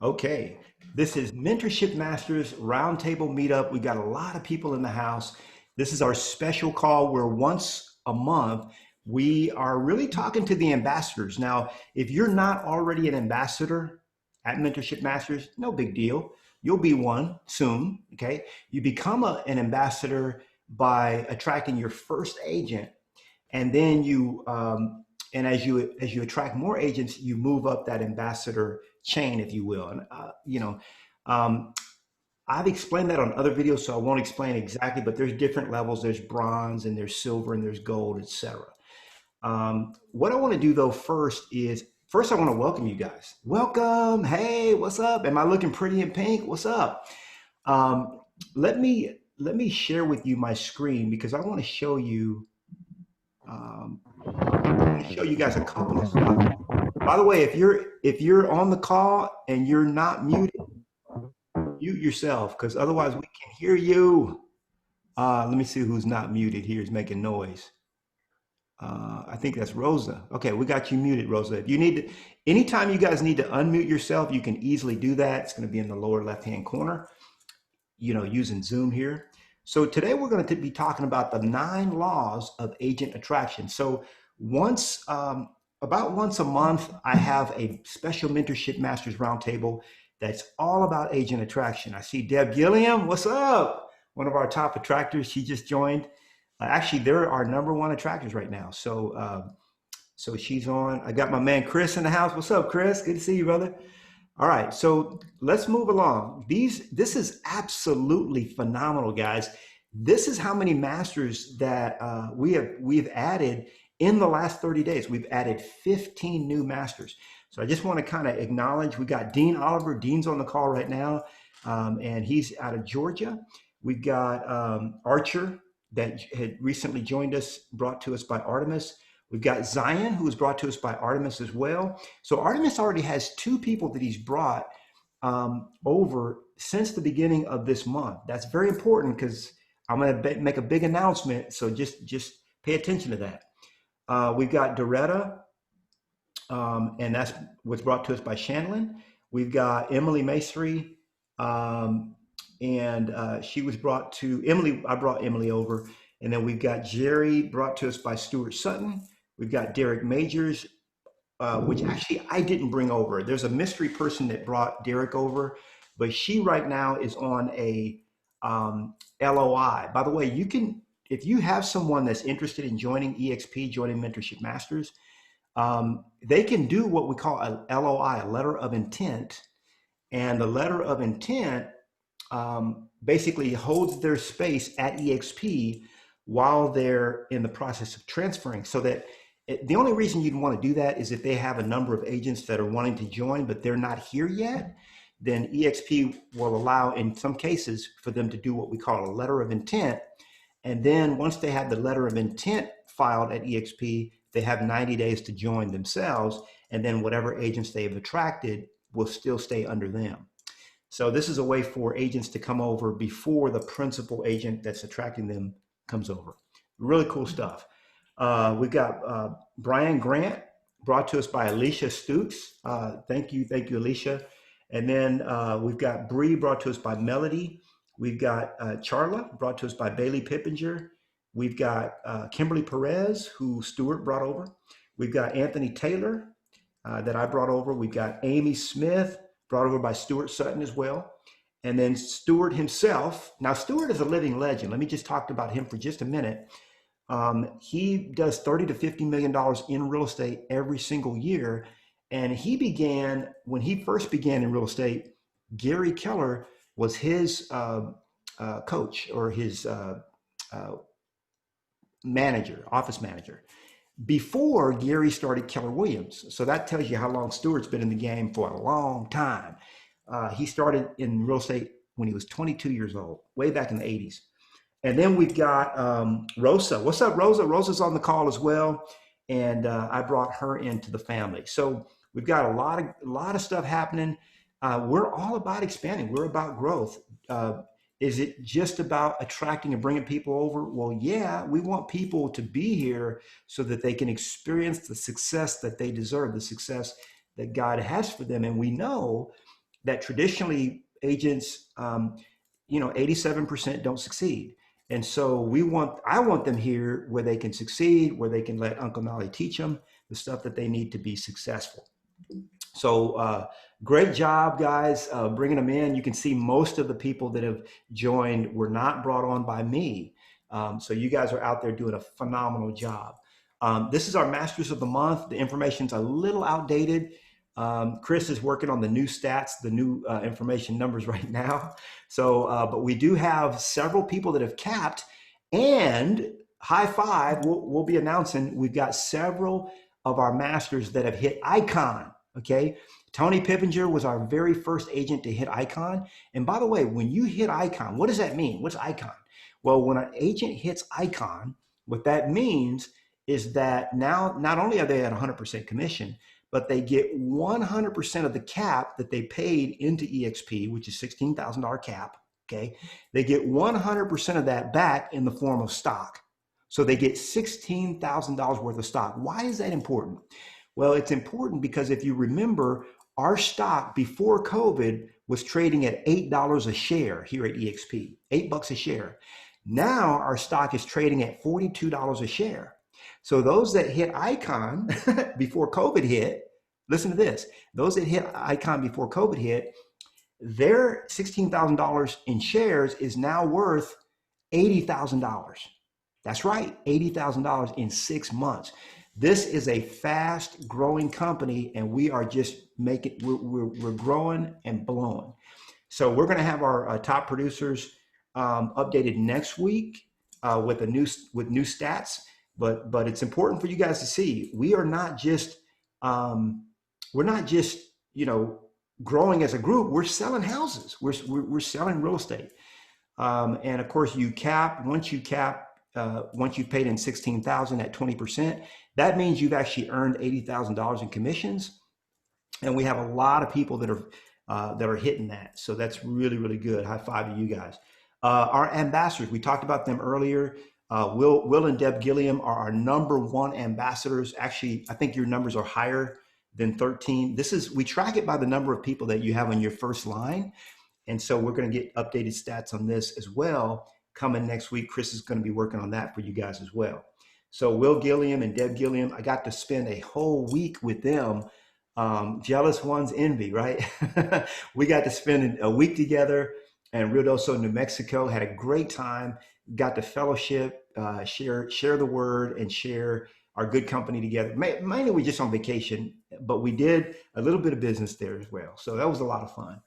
Okay, this is Mentorship Masters Roundtable Meetup. We got a lot of people in the house. This is our special call where once a month we are really talking to the ambassadors. Now, if you're not already an ambassador at Mentorship Masters, no big deal. You'll be one soon. Okay, you become an ambassador by attracting your first agent, and then and as you attract more agents, you move up that ambassador chain, if you will. And um, I've explained that on other videos, so I won't explain exactly. But there's different levels. There's bronze, and there's silver, and there's gold, etc. What I want to do though first I want to welcome you guys. Welcome. Hey, what's up? Am I looking pretty in pink? What's up? Um, let me share with you my screen because I want to show you. Um, Show you guys a couple of stuff. By the way, if you're on the call and you're not muted, mute yourself because otherwise we can hear you. Let me see who's not muted here is making noise. I think that's Rosa. Okay, we got you muted, Rosa. If you need to, anytime you guys need to unmute yourself, you can easily do that. It's going to be in the lower left-hand corner, using Zoom here. So today we're going to be talking about the 9 laws of agent attraction. So about once a month, I have a special Mentorship Masters Roundtable that's all about agent attraction. I see Deb Gilliam. What's up? One of our top attractors. She just joined. Actually, they're our #1 attractors right now. So she's on. I got my man Chris in the house. What's up, Chris? Good to see you, brother. All right, so let's move along. This is absolutely phenomenal, guys. This is how many masters that we've added in the last 30 days. We've added 15 new masters. So I just want to kind of acknowledge we got Dean Oliver. Dean's on the call right now, and he's out of Georgia. We've got Archer that had recently joined us, brought to us by Artemis. We've got Zion, who was brought to us by Artemis as well. So Artemis already has 2 people that he's brought over since the beginning of this month. That's very important because I'm going to make a big announcement. So just pay attention to that. We've got Doretta, and that's what's brought to us by Shanlin. We've got Emily Macery, and she was brought to Emily. I brought Emily over. And then we've got Jerry, brought to us by Stuart Sutton. We've got Derek Majors, which actually I didn't bring over. There's a mystery person that brought Derek over, but she right now is on a LOI. By the way, if you have someone that's interested in joining eXp, joining Mentorship Masters, they can do what we call a LOI, a letter of intent. And the letter of intent basically holds their space at eXp while they're in the process of transferring. So that the only reason you'd want to do that is if they have a number of agents that are wanting to join, but they're not here yet, then eXp will allow, in some cases, for them to do what we call a letter of intent. And then once they have the letter of intent filed at eXp, they have 90 days to join themselves. And then whatever agents they have attracted will still stay under them. So this is a way for agents to come over before the principal agent that's attracting them comes over. Really cool stuff. We've got Brian Grant, brought to us by Alicia Stooks. Thank you, Alicia. And then we've got Bree, brought to us by Melody. We've got Charla, brought to us by Bailey Pippinger. We've got Kimberly Perez, who Stuart brought over. We've got Anthony Taylor that I brought over. We've got Amy Smith, brought over by Stuart Sutton as well. And then Stuart himself. Now, Stuart is a living legend. Let me just talk about him for just a minute. He does $30 to $50 million in real estate every single year. And when he first began in real estate, Gary Keller was his coach or his manager, office manager, before Gary started Keller Williams. So that tells you how long Stuart's been in the game for a long time. He started in real estate when he was 22 years old, way back in the 80s. And then we've got Rosa. What's up, Rosa? Rosa's on the call as well. And I brought her into the family. So we've got a lot of stuff happening. We're all about expanding. We're about growth. Is it just about attracting and bringing people over? Well, yeah, we want people to be here so that they can experience the success that they deserve, the success that God has for them. And we know that traditionally agents, 87% don't succeed. And so I want them here where they can succeed, where they can let Uncle Knolly teach them the stuff that they need to be successful. So great job, guys, bringing them in. You can see most of the people that have joined were not brought on by me. So you guys are out there doing a phenomenal job. This is our Masters of the Month. The information's a little outdated. Chris is working on the new stats, the new information numbers right now. So, but we do have several people that have capped, and high five, we'll be announcing we've got several of our masters that have hit icon. Okay. Tony Pippinger was our very first agent to hit icon. And by the way, when you hit icon, what does that mean? What's icon? Well, when an agent hits icon, what that means is that now not only are they at 100% commission, but they get 100% of the cap that they paid into eXp, which is $16,000 cap. Okay. They get 100% of that back in the form of stock. So they get $16,000 worth of stock. Why is that important? Well, it's important because if you remember, our stock before COVID was trading at $8 a share here at eXp, $8 a share. Now our stock is trading at $42 a share. So those that hit icon before COVID hit, listen to this, those that hit icon before COVID hit, their $16,000 in shares is now worth $80,000. That's right, $80,000 in 6 months. This is a fast growing company, and we are just we're growing and blowing. So we're going to have our top producers updated next week with new stats. But it's important for you guys to see we are not just growing as a group. We're selling houses. We're selling real estate, and of course once you've paid in $16,000 at 20%, that means you've actually earned $80,000 in commissions. And we have a lot of people that are hitting that. So that's really, really good. High five to you guys. Our ambassadors, we talked about them earlier. Will and Deb Gilliam are our #1 ambassadors. Actually, I think your numbers are higher than 13. We track it by the number of people that you have on your first line. And so we're going to get updated stats on this as well. Coming next week, Chris is going to be working on that for you guys as well. So Will Gilliam and Deb Gilliam, I got to spend a whole week with them. Jealous ones envy, right? We got to spend a week together in Ruidoso, New Mexico. Had a great time. Got to fellowship, share the word, and share our good company together. Mainly we're just on vacation, but we did a little bit of business there as well. So that was a lot of fun.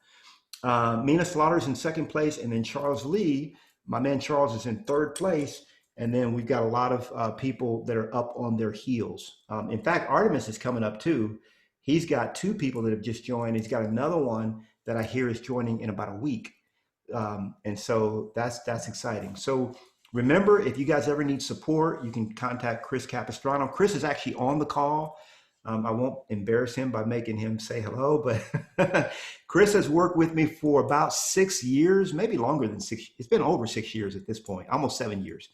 Mina Slaughter's in second place, and then Charles Lee, my man Charles, is in third place. And then we've got a lot of people that are up on their heels. In fact, Artemis is coming up too. He's got 2 people that have just joined. He's got another one that I hear is joining in about a week. And so that's exciting. So remember, if you guys ever need support, you can contact Chris Capistrano. Chris is actually on the call. I won't embarrass him by making him say hello, but Chris has worked with me for about 6 years, maybe longer than 6. It's been over 6 years at this point, almost 7 years.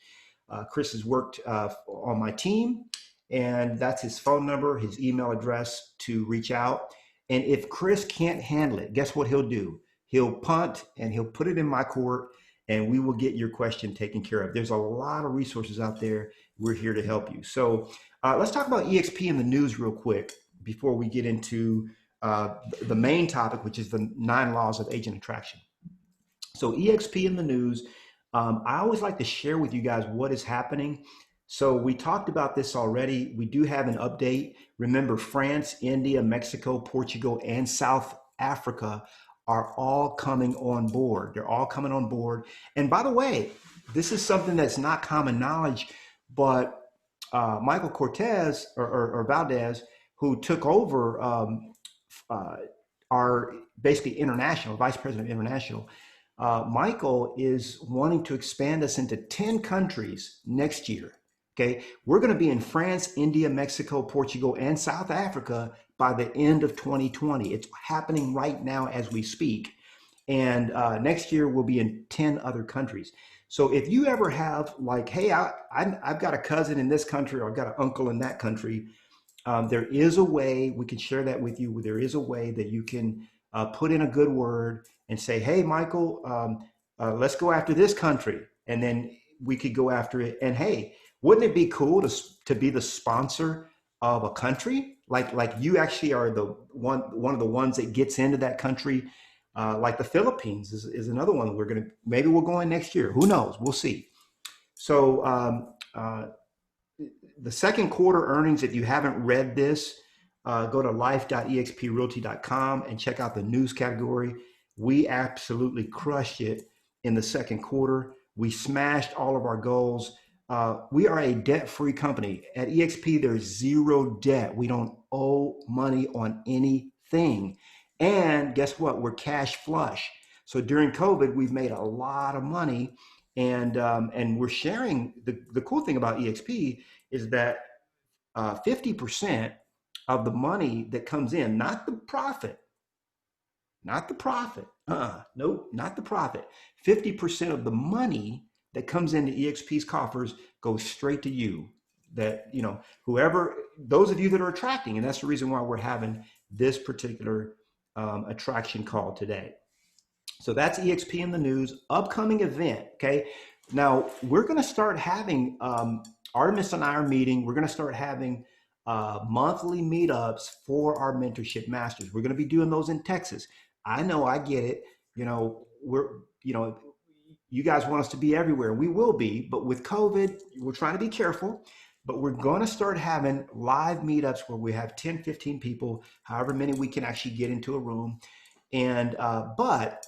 Chris has worked on my team, and that's his phone number, his email address to reach out. And if Chris can't handle it, guess what he'll do? He'll punt and he'll put it in my court, and we will get your question taken care of. There's a lot of resources out there. We're here to help you. So let's talk about eXp in the news real quick before we get into the main topic, which is the 9 laws of agent attraction. So eXp in the news, I always like to share with you guys what is happening. So we talked about this already. We do have an update. Remember, France, India, Mexico, Portugal, and South Africa are all coming on board. They're all coming on board. And by the way, this is something that's not common knowledge, but Michael Cortez or Valdez, who took over our basically international, vice president of international, Michael is wanting to expand us into 10 countries next year. Okay, we're going to be in France, India, Mexico, Portugal, and South Africa by the end of 2020. It's happening right now as we speak. And next year we'll be in 10 other countries. So if you ever have like, hey, I've got a cousin in this country, or I've got an uncle in that country, there is a way, we can share that with you. There is a way that you can put in a good word and say, hey, Michael, let's go after this country. And then we could go after it. And hey, wouldn't it be cool to be the sponsor of a country? Like you actually are the one of the ones that gets into that country. Like the Philippines is another one. Maybe we'll go in next year. Who knows? We'll see. So the second quarter earnings, if you haven't read this, go to life.exprealty.com and check out the news category. We absolutely crushed it in the second quarter. We smashed all of our goals. We are a debt-free company. At eXp, there's zero debt. We don't owe money on anything. And guess what? We're cash flush. So during COVID, we've made a lot of money, and we're sharing. The cool thing about eXp is that 50% of the money that comes in, not the profit, nope, not the profit. 50% of the money that comes into eXp's coffers goes straight to you. That, whoever, those of you that are attracting, and that's the reason why we're having this particular attraction call today. So that's eXp in the news. Upcoming event, okay? Now, we're going to start having, Artemis and I are meeting. We're going to start having monthly meetups for our mentorship masters. We're going to be doing those in Texas. I know, I get it. You guys want us to be everywhere. We will be, but with COVID, we're trying to be careful. But we're going to start having live meetups where we have 10, 15 people, however many we can actually get into a room. And but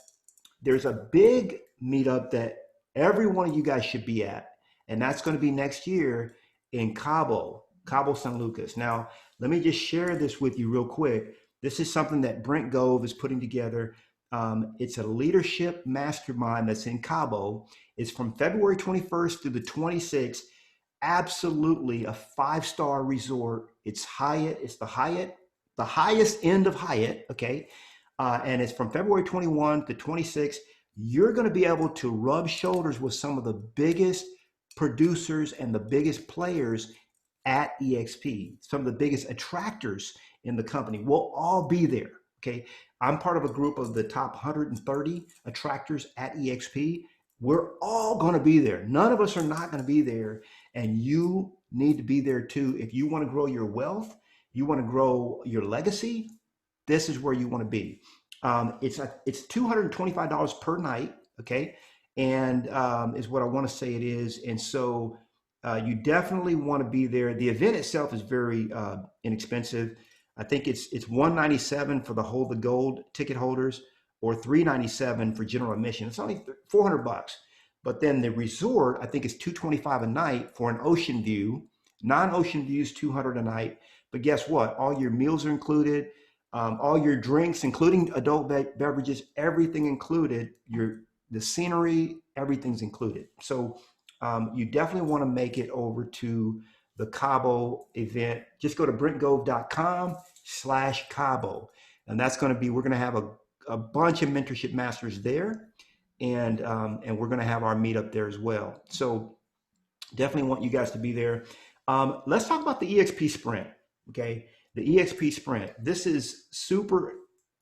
there's a big meetup that every one of you guys should be at, and that's going to be next year in Cabo San Lucas. Now, let me just share this with you real quick. This is something that Brent Gove is putting together. It's a leadership mastermind that's in Cabo. It's from February 21st through the 26th. Absolutely a 5-star resort. It's Hyatt. It's the highest end of Hyatt. Okay. And it's from February 21 to 26. You're going to be able to rub shoulders with some of the biggest producers and the biggest players at eXp, some of the biggest attractors in the company. We'll all be there. Okay. I'm part of a group of the top 130 attractors at eXp. We're all going to be there. None of us are not going to be there. And you need to be there too. If you want to grow your wealth, you want to grow your legacy, this is where you want to be. It's $225 per night, okay? And is what I want to say it is. And so you definitely want to be there. The event itself is very inexpensive. I think it's $197 for the Hold the Gold ticket holders, or $397 for general admission. It's only $400. But then the resort, I think, is $225 a night for an ocean view. Non-ocean views, $200 a night. But guess what? All your meals are included. All your drinks, including adult beverages, everything included. The scenery, everything's included. So you definitely want to make it over to the Cabo event. Just go to brentgove.com/Cabo. And that's going to be, we're going to have a bunch of mentorship masters there. And we're going to have our meetup there as well. So definitely want you guys to be there. Let's talk about the eXp Sprint, okay? The eXp Sprint. This is super,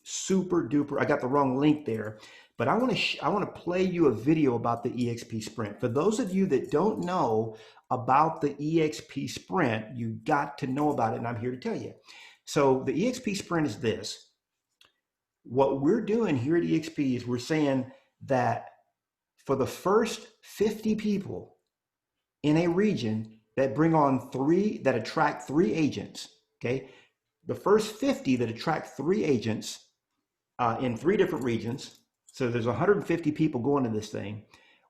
super duper. I got the wrong link there, but I want to play you a video about the eXp Sprint. For those of you that don't know about the eXp Sprint, you got to know about it, and I'm here to tell you. So the eXp Sprint is this. What we're doing here at eXp is we're saying that for the first 50 people in a region that attract 3 agents, okay? The first 50 that attract 3 agents in 3 different regions, so there's 150 people going to this thing,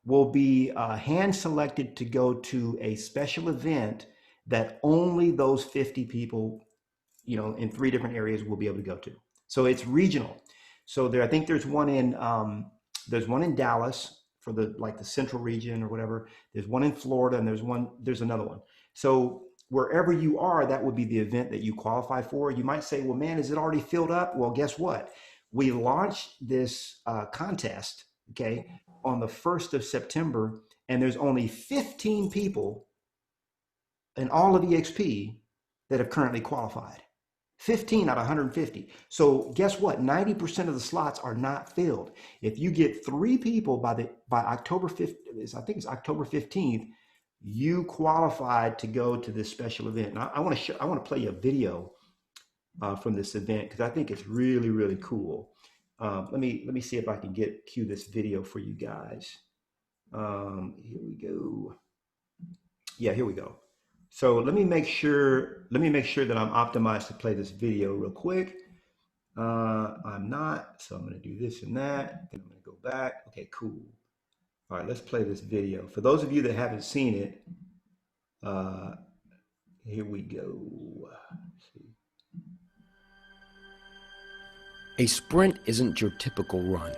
will be hand selected to go to a special event that only those 50 people, in 3 different areas will be able to go to. So it's regional. So I think there's one in Dallas for the central region or whatever. There's one in Florida, and there's another one. So wherever you are, that would be the event that you qualify for. You might say, well, man, is it already filled up? Well, guess what? We launched this contest, okay, on the 1st of September, and there's only 15 people in all of eXp that have currently qualified. 15 out of 150. So guess what? 90% of the slots are not filled. If you get 3 people by October 5th, I think it's October 15th, you qualified to go to this special event. And I want to play you a video from this event because I think it's really, really cool. Let me see if I can cue this video for you guys. Here we go. Yeah, here we go. So let me make sure that I'm optimized to play this video real quick. I'm not, so I'm going to do this and that. Then I'm going to go back. Okay, cool. All right, let's play this video. For those of you that haven't seen it, here we go. Let's see. A sprint isn't your typical run.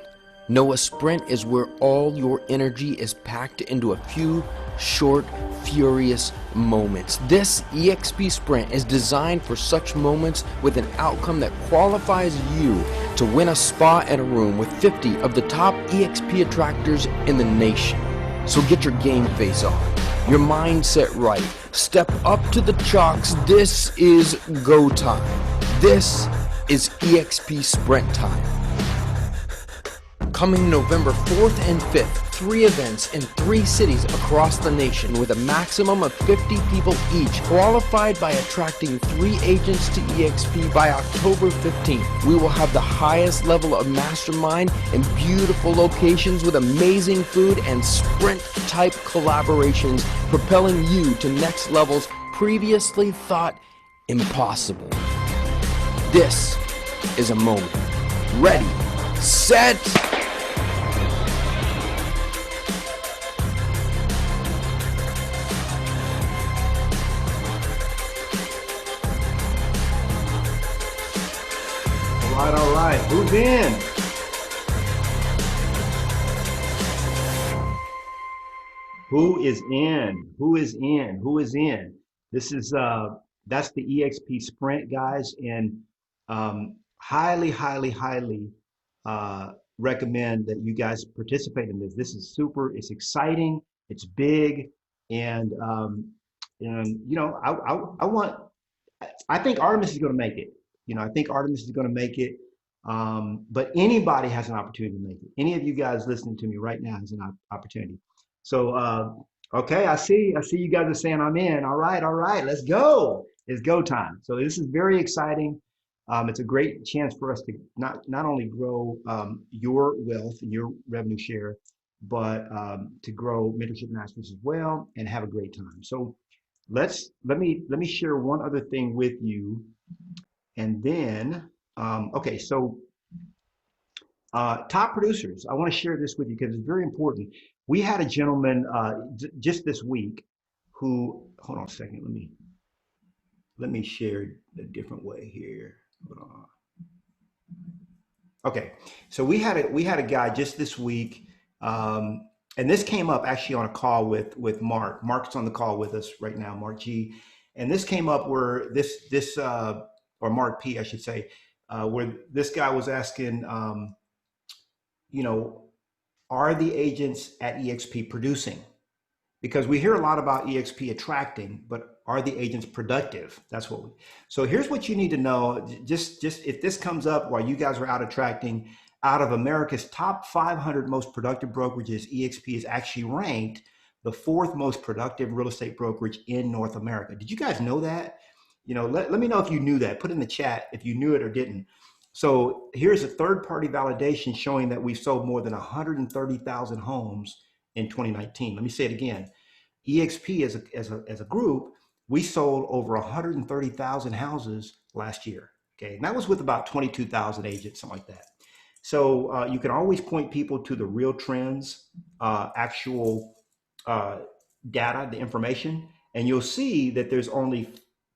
No, a sprint is where all your energy is packed into a few short, furious moments. This eXp sprint is designed for such moments with an outcome that qualifies you to win a spot in a room with 50 of the top eXp attractors in the nation. So get your game face on, your mindset right, step up to the chalks. This is go time. This is eXp sprint time. Coming November 4th and 5th, 3 events in 3 cities across the nation with a maximum of 50 people each, qualified by attracting 3 agents to eXp by October 15th. We will have the highest level of mastermind in beautiful locations with amazing food and sprint-type collaborations, propelling you to next levels previously thought impossible. This is a moment. Ready, set, All right. Who's in? Who is in? Who is in? Who is in? This is that's the eXp Sprint, guys, and highly, highly, highly recommend that you guys participate in this. This is super. It's exciting. It's big, and you know, I think Artemis is going to make it. You know, I think Artemis is going to make it. But anybody has an opportunity to make it. Any of you guys listening to me right now has an opportunity. So, okay, I see you guys are saying I'm in. All right, let's go. It's go time. So this is very exciting. It's a great chance for us to not only grow your wealth and your revenue share, but to grow Mentorship Masters as well and have a great time. So let me share one other thing with you, and then okay. So top producers, I want to share this with you because it's very important. We had a gentleman just this week who, hold on a second, let me share a different way here. Hold on. Okay, so we had a guy just this week, and this came up actually on a call with Mark. Mark's on the call with us right now, Mark G. And this came up where this or Mark P, I should say, where this guy was asking, you know, are the agents at eXp producing? Because we hear a lot about eXp attracting, but are the agents productive? That's what so here's what you need to know. Just if this comes up while you guys are out attracting, out of America's top 500 most productive brokerages, eXp is actually ranked the 4th most productive real estate brokerage in North America. Did you guys know that? You know, let me know if you knew that. Put in the chat if you knew it or didn't. So here's a third-party validation showing that we've sold more than 130,000 homes in 2019. Let me say it again. eXp as a group, we sold over 130,000 houses last year. Okay, and that was with about 22,000 agents, something like that. So you can always point people to the real trends, actual data, the information, and you'll see that there's only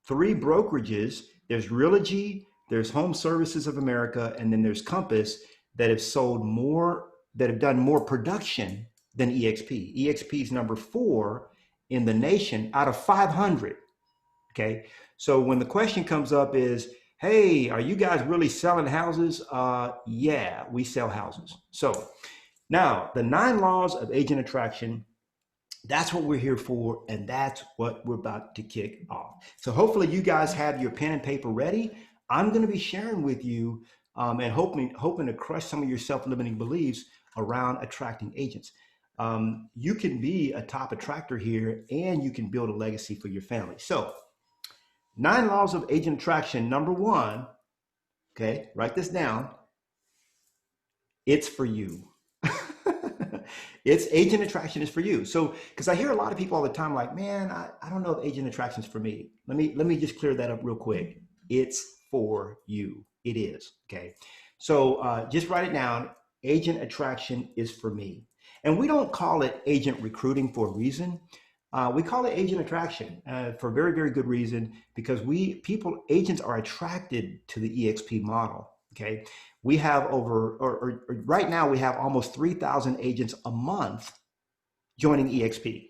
3 brokerages. There's Realogy, there's Home Services of America, and then there's Compass that have sold more, that have done more production than eXp. eXp is number 4 in the nation out of 500. Okay, so when the question comes up is, hey, are you guys really selling houses? Yeah, we sell houses. So now the 9 laws of agent attraction, that's what we're here for, and that's what we're about to kick off. So hopefully you guys have your pen and paper ready. I'm going to be sharing with you and hoping to crush some of your self-limiting beliefs around attracting agents. You can be a top attractor here, and you can build a legacy for your family. So, 9 laws of agent attraction. Number 1, okay, write this down. It's for you. It's agent attraction is for you. So, because I hear a lot of people all the time like, man, I don't know if agent attraction is for me. Let me just clear that up real quick. It's for you. It is. Okay. So just write it down. Agent attraction is for me. And we don't call it agent recruiting for a reason. We call it agent attraction for a very, very good reason, because agents are attracted to the eXp model. Okay. We have or right now we have almost 3,000 agents a month joining eXp.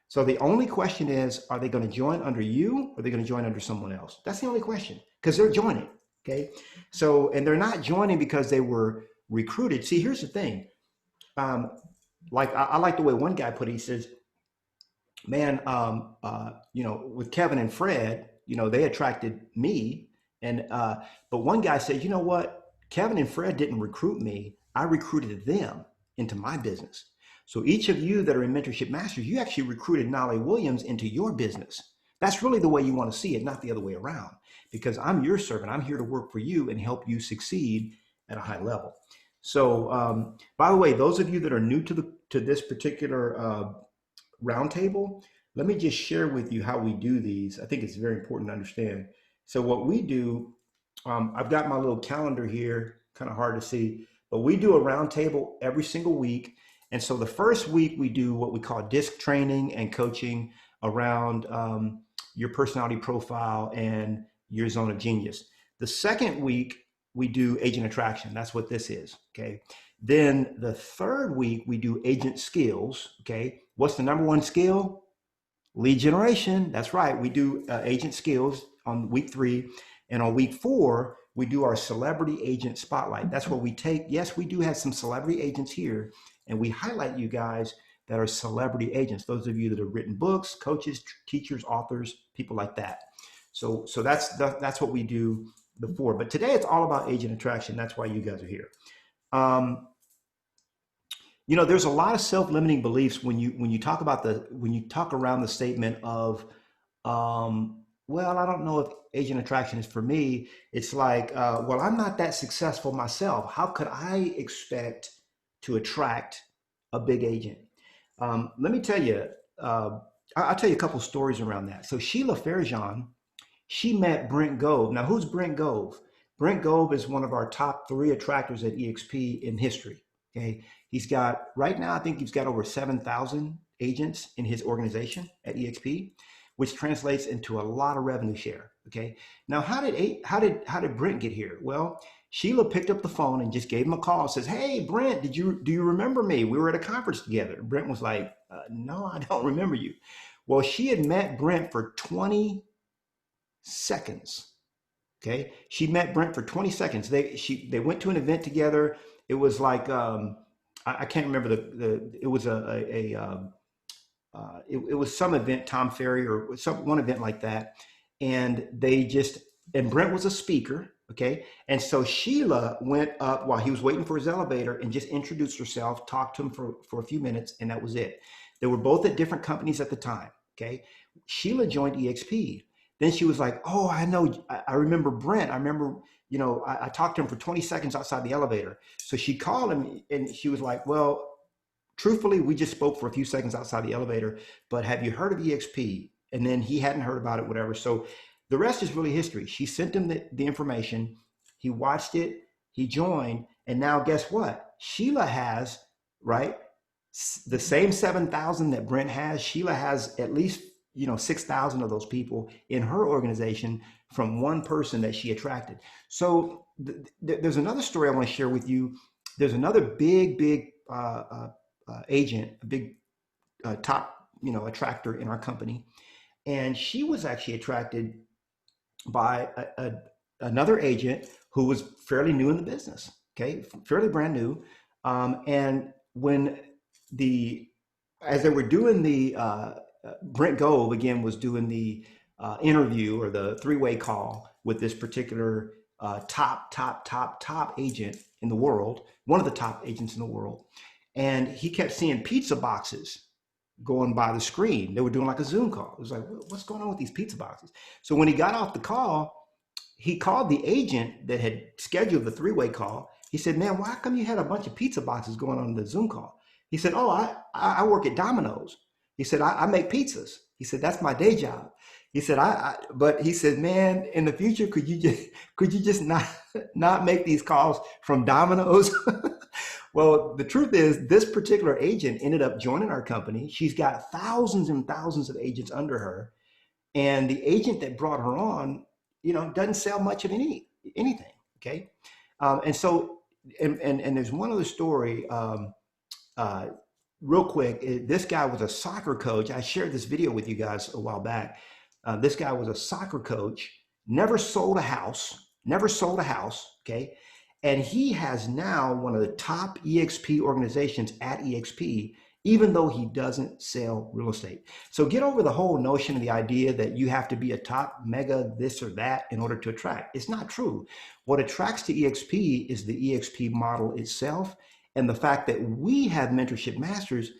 So the only question is, are they going to join under you, or are they going to join under someone else? That's the only question, because they're joining. Okay. So, and they're not joining because they were recruited. See, here's the thing. Like I like the way one guy put it. He says, man, with Kevin and Fred, they attracted me. And, but one guy said, you know what? Kevin and Fred didn't recruit me. I recruited them into my business. So each of you that are in Mentorship Masters, you actually recruited Knolly Williams into your business. That's really the way you want to see it, not the other way around, because I'm your servant. I'm here to work for you and help you succeed at a high level. So, by the way, those of you that are new to this particular roundtable, let me just share with you how we do these. I think it's very important to understand. So what we do, I've got my little calendar here, kind of hard to see, but we do a roundtable every single week. And so the first week we do what we call disc training and coaching around your personality profile and your zone of genius. The second week we do agent attraction. That's what this is. Okay. Then the third week we do agent skills. Okay. What's the number 1 skill? Lead generation. That's right. We do agent skills on week 3. And on week 4, we do our celebrity agent spotlight. That's where we take, yes, we do have some celebrity agents here, and we highlight you guys that are celebrity agents. Those of you that have written books, coaches, teachers, authors, people like that. So that's what we do before. But today it's all about agent attraction. That's why you guys are here. There's a lot of self-limiting beliefs when you talk around the statement of, well, I don't know if agent attraction is for me. It's like, well, I'm not that successful myself. How could I expect to attract a big agent? Let me tell you, I'll tell you a couple stories around that. So Sheila Fairjean, she met Brent Gove. Now, who's Brent Gove? Brent Gove is one of our top 3 attractors at eXp in history. Okay. Right now, I think he's got over 7,000 agents in his organization at eXp, which translates into a lot of revenue share. Okay. Now, how did Brent get here? Well, Sheila picked up the phone and just gave him a call and says, hey, Brent, do you remember me? We were at a conference together. Brent was like, no, I don't remember you. Well, she had met Brent for 20 seconds. Okay. She met Brent for 20 seconds. They went to an event together. It was like, I can't remember it was it was some event, Tom Ferry or one event like that. And Brent was a speaker. Okay. And so Sheila went up while he was waiting for his elevator and just introduced herself, talked to him for a few minutes, and that was it. They were both at different companies at the time. Okay. Sheila joined eXp. Then she was like, oh, I remember Brent. I remember, I talked to him for 20 seconds outside the elevator. So she called him and she was like, well, truthfully, we just spoke for a few seconds outside the elevator, but have you heard of eXp? And then he hadn't heard about it, whatever. So the rest is really history. She sent him the information. He watched it. He joined. And now guess what? Sheila has, right, the same 7,000 that Brent has. Sheila has at least 6,000 of those people in her organization from one person that she attracted. So there's another story I want to share with you. There's another big agent, a big top attractor in our company, and she was actually attracted by another agent who was fairly new in the business. Okay, fairly brand new, and as they were doing the Brent Gove again was doing the interview or the 3-way call with this particular top agent in the world, one of the top agents in the world. And he kept seeing pizza boxes going by the screen. They were doing like a Zoom call. It was like, what's going on with these pizza boxes? So when he got off the call, he called the agent that had scheduled the three-way call. He said, man, why come you had a bunch of pizza boxes going on the Zoom call? He said, oh, I work at Domino's. He said, I make pizzas. He said, that's my day job. He said, but he said, man, in the future, could you just not make these calls from Domino's? Well, the truth is, this particular agent ended up joining our company. She's got thousands and thousands of agents under her. And the agent that brought her on, doesn't sell much of anything. Okay. And so, and there's one other story, real quick. This guy was a soccer coach. I shared this video with you guys a while back. This guy was a soccer coach, never sold a house. Okay. And he has now one of the top eXp organizations at eXp, even though he doesn't sell real estate. So get over the whole notion of the idea that you have to be a top mega this or that in order to attract. It's not true. What attracts to eXp is the eXp model itself, and the fact that we have Mentorship Masters.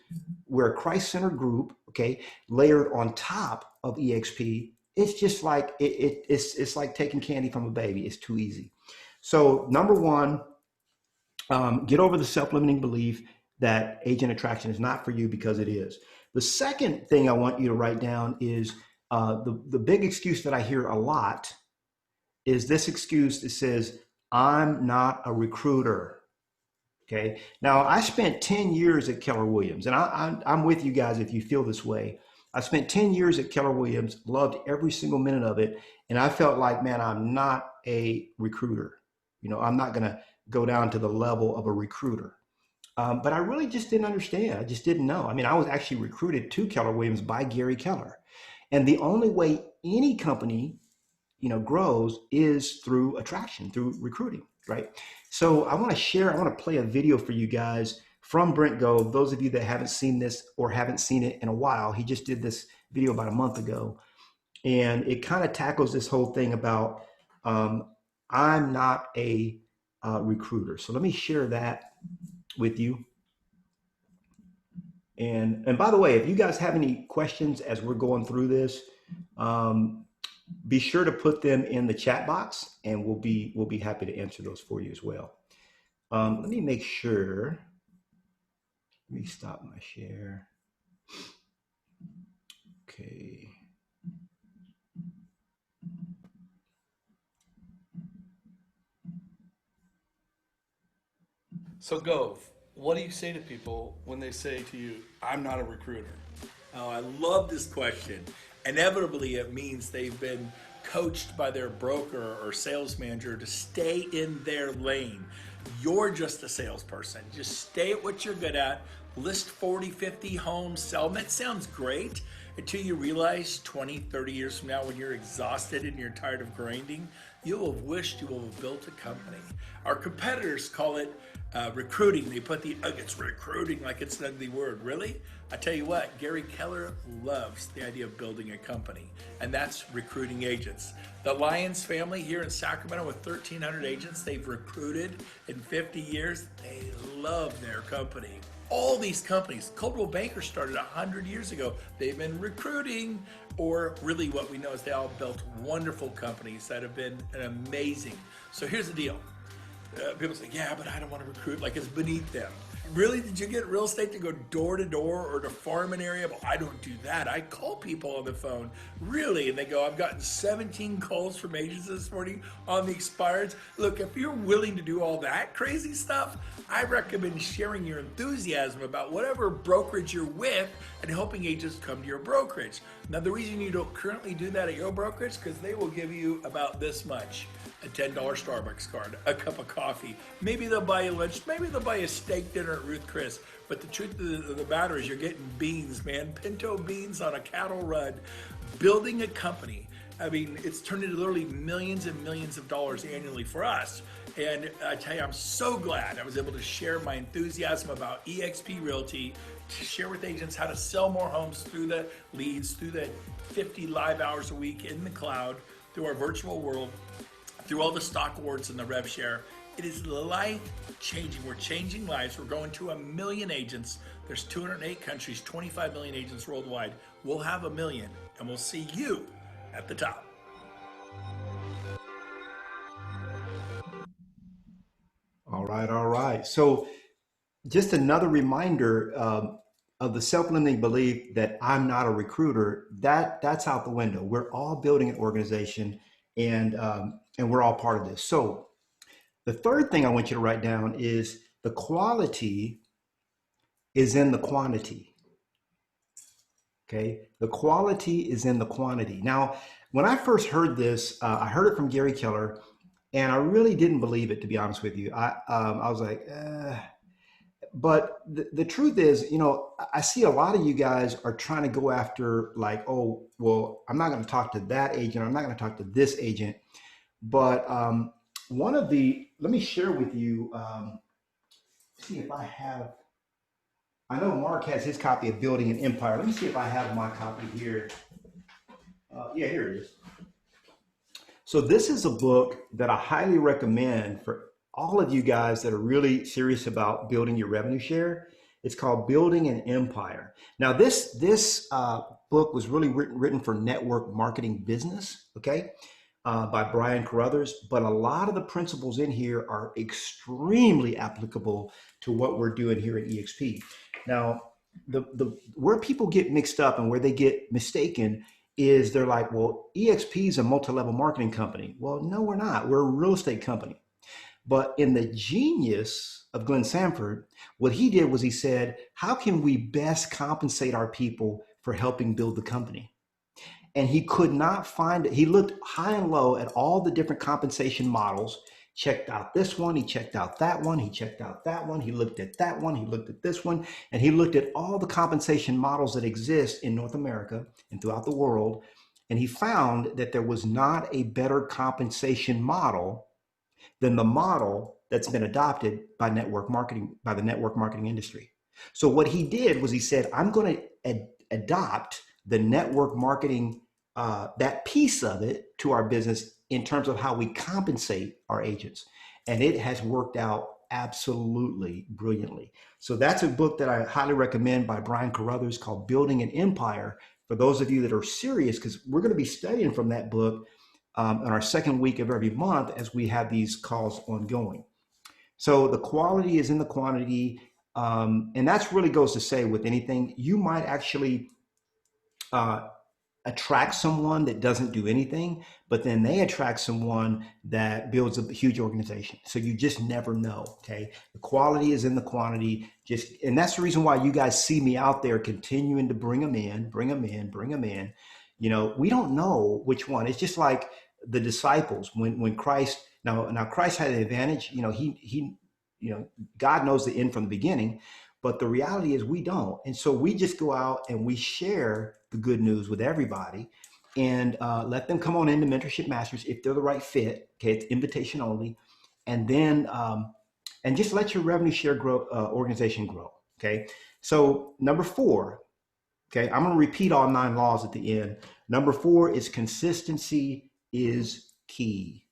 We're a Christ-centered group, okay, layered on top of eXp. It's just like it's like taking candy from a baby. It's too easy. So number one, get over the self-limiting belief that agent attraction is not for you, because it is. The second thing I want you to write down is the big excuse that I hear a lot is this excuse that says, I'm not a recruiter. Okay. Now, I spent 10 years at Keller Williams, and I'm with you guys if you feel this way. I spent 10 years at Keller Williams, loved every single minute of it. And I felt like, man, I'm not a recruiter. I'm not going to go down to the level of a recruiter. But I really just didn't understand. I just didn't know. I mean, I was actually recruited to Keller Williams by Gary Keller. And the only way any company, grows is through attraction, through recruiting, right? So I want to play a video for you guys from Brent Gove. Those of you that haven't seen this or haven't seen it in a while, he just did this video about a month ago. And it kind of tackles this whole thing about, I'm not a recruiter. So let me share that with you. And by the way, if you guys have any questions as we're going through this, be sure to put them in the chat box, and we'll be happy to answer those for you as well. Let me make sure. Let me stop my share. Okay. So Gove, what do you say to people when they say to you, I'm not a recruiter? Oh, I love this question. Inevitably, it means they've been coached by their broker or sales manager to stay in their lane. You're just a salesperson. Just stay at what you're good at. List 40, 50 homes, sell them. That sounds great until you realize 20, 30 years from now, when you're exhausted and you're tired of grinding, you'll have wished you will have built a company. Our competitors call it recruiting. They put it's recruiting like it's an ugly word. Really? I tell you what, Gary Keller loves the idea of building a company, and that's recruiting agents. The Lyons family here in Sacramento with 1,300 agents they've recruited in 50 years, they love their company. All these companies, Coldwell Banker started 100 years ago. They've been recruiting, or really what we know is they all built wonderful companies that have been amazing. So here's the deal. People say, yeah, but I don't want to recruit, like it's beneath them. Really, did you get real estate to go door to door or to farm an area? Well, I don't do that. I call people on the phone. Really? And they go, I've gotten 17 calls from agents this morning on the expireds. Look, if you're willing to do all that crazy stuff, I recommend sharing your enthusiasm about whatever brokerage you're with and helping agents come to your brokerage. Now, the reason you don't currently do that at your brokerage is because they will give you about this much. A $10 Starbucks card, a cup of coffee. Maybe they'll buy you lunch. Maybe they'll buy you a steak dinner at Ruth Chris. But the truth of the matter is you're getting beans, man. Pinto beans on a cattle run. Building a company. I mean, it's turned into literally millions and millions of dollars annually for us. And I tell you, I'm so glad I was able to share my enthusiasm about eXp Realty, to share with agents how to sell more homes through the leads, through the 50 live hours a week in the cloud, through our virtual world, through all the stock awards and the rev share. It is life changing. We're changing lives. We're going to 1 million agents. There's 208 countries, 25 million agents worldwide. We'll have 1 million, and we'll see you at the top. All right, all right. So just another reminder of the self-limiting belief that I'm not a recruiter. That's out the window. We're all building an organization, and we're all part of this. So the third thing I want you to write down is the quality is in the quantity. Okay, the quality is in the quantity. Now, when I first heard this, I heard it from Gary Keller, and I really didn't believe it, to be honest with you. I was like, but the truth is, you know, I see a lot of you guys are trying to go after like, oh, well, I'm not going to talk to that agent. I'm not going to talk to this agent. But let me share with you, see if I have, I know Mark has his copy of Building an Empire. Let me see if I have my copy here. Yeah, here it is. So this is a book that I highly recommend for all of you guys that are really serious about building your revenue share. It's called Building an Empire. Now, this book was really written for network marketing business, okay, by Brian Carruthers. But a lot of the principles in here are extremely applicable to what we're doing here at eXp. Now, where people get mixed up and where they get mistaken is they're like, well, eXp is a multi-level marketing company. Well, no, we're not. We're a real estate company. But in the genius of Glenn Sanford, what he did was he said, how can we best compensate our people for helping build the company? And he could not find it. He looked high and low at all the different compensation models, checked out this one, he checked out that one, he checked out that one, he looked at that one, he looked at this one, and he looked at all the compensation models that exist in North America and throughout the world. And he found that there was not a better compensation model than the model that's been adopted by network marketing, by the network marketing industry. So what he did was he said, I'm going to adopt the network marketing, that piece of it to our business in terms of how we compensate our agents. And it has worked out absolutely brilliantly. So that's a book that I highly recommend by Brian Carruthers called Building an Empire. For those of you that are serious, because we're going to be studying from that book on our second week of every month as we have these calls ongoing. So the quality is in the quantity. And that's really goes to say with anything, you might actually attract someone that doesn't do anything, but then they attract someone that builds a huge organization. So you just never know, okay? The quality is in the quantity. And that's the reason why you guys see me out there continuing to bring them in, bring them in, bring them in. You know, we don't know which one. It's just like the disciples when Christ, now Christ had an advantage, you know, he God knows the end from the beginning, but the reality is we don't. And so we just go out and we share the good news with everybody and let them come on into Mentorship Masters if they're the right fit. Okay, it's invitation only. And then, and just let your revenue share grow, organization grow. Okay, so number 4, okay, I'm going to repeat all 9 laws at the end. Number 4 is consistency is key.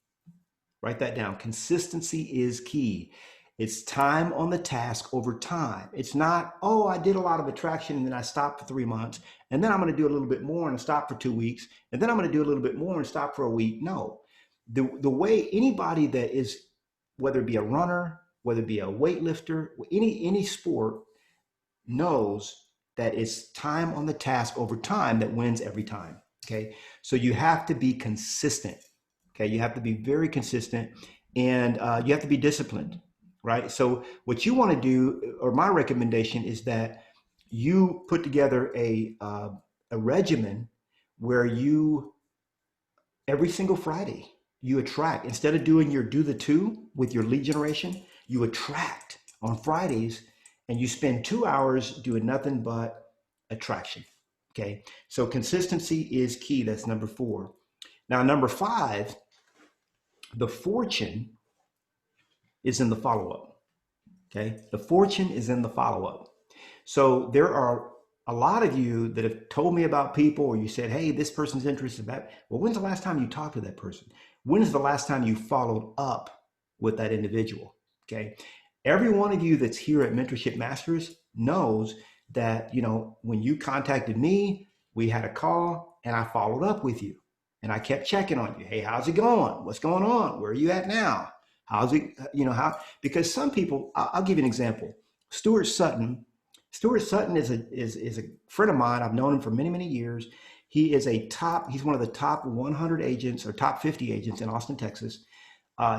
Write that down. Consistency is key. It's time on the task over time. It's not, oh, I did a lot of attraction and then I stopped for 3 months and then I'm going to do a little bit more and stop for 2 weeks and then I'm going to do a little bit more and stop for a week. No, the way anybody that is, whether it be a runner, whether it be a weightlifter, any sport, knows that it's time on the task over time that wins every time. Okay, so you have to be consistent. Okay, you have to be very consistent and you have to be disciplined. Right. So what you want to do, or my recommendation, is that you put together a regimen where you, every single Friday, you attract, instead of doing your do the 2 with your lead generation, you attract on Fridays and you spend 2 hours doing nothing but attraction. Okay. So consistency is key. That's number 4. Now, number 5, the fortune is in the follow-up. Okay, the fortune is in the follow-up. So there are a lot of you that have told me about people, or you said, hey, this person's interested in that. Well, when's the last time you talked to that person? when is the last time you followed up with that individual? Okay. Every one of you that's here at Mentorship Masters knows that, when you contacted me, we had a call and I followed up with you and I kept checking on you. Hey, how's it going? What's going on? Where are you at now? How's it, because some people, I'll give you an example. Stuart Sutton is a friend of mine. I've known him for many, many years. He's one of the top 100 agents or top 50 agents in Austin, Texas.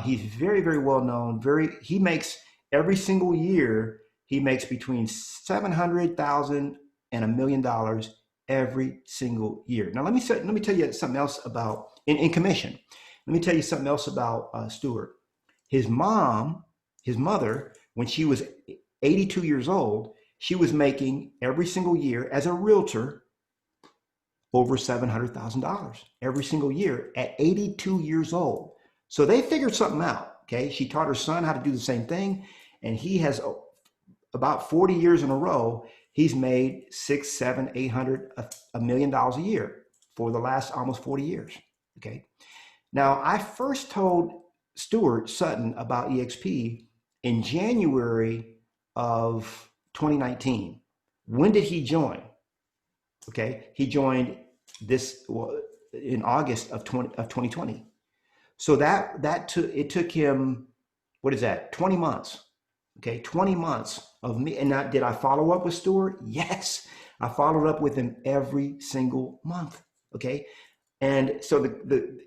He's very, very well known. He makes every single year, he makes between $700,000 and $1 million every single year. Now, let me tell you something else about in commission. Let me tell you something else about Stuart. His mother, when she was 82 years old, she was making every single year as a realtor over $700,000 every single year at 82 years old. So they figured something out. Okay. She taught her son how to do the same thing. And he has about 40 years in a row, he's made 600, 700, 800, $1 million a year for the last almost 40 years. Okay. Now, I first told Stuart Sutton about eXp in January of 2019. When did he join? Okay. He joined in August of 2020. So it took him, what is that? 20 months. Okay. 20 months of me. And now, did I follow up with Stuart? Yes. I followed up with him every single month. Okay. And so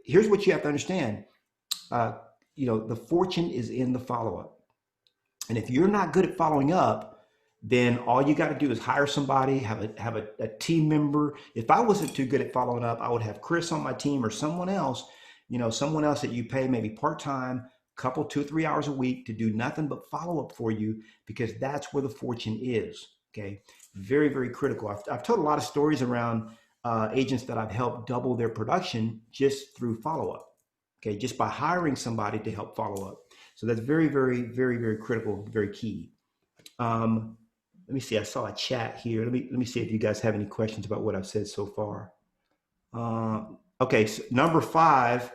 here's what you have to understand. The fortune is in the follow-up. And if you're not good at following up, then all you got to do is hire somebody, have a team member. If I wasn't too good at following up, I would have Chris on my team or someone else that you pay maybe part-time, couple, 2-3 hours a week to do nothing but follow up for you, because that's where the fortune is. Okay. Very, very critical. I've told a lot of stories around agents that I've helped double their production just through follow-up. Okay. Just by hiring somebody to help follow up. So that's very, very, very, very critical, very key. Let me see. I saw a chat here. Let me see if you guys have any questions about what I've said so far. Okay, so number 5,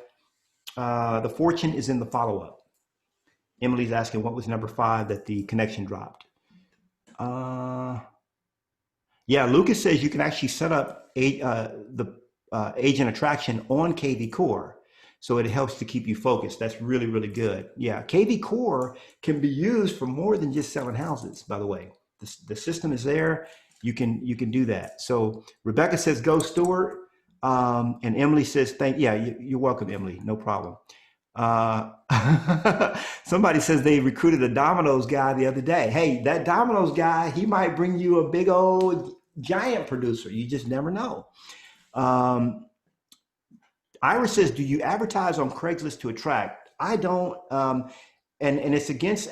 the fortune is in the follow-up. Emily's asking what was number 5 that the connection dropped. Yeah, Lucas says you can actually set up the agent attraction on KV Core, so it helps to keep you focused. That's really, really good. Yeah, KV Core can be used for more than just selling houses, by the way. The system is there. You can do that. So Rebecca says, go Stuart. And Emily says, you're welcome, Emily. No problem. Somebody says they recruited a Domino's guy the other day. Hey, that Domino's guy, he might bring you a big old giant producer. You just never know. Ira says, do you advertise on Craigslist to attract? I don't. And it's against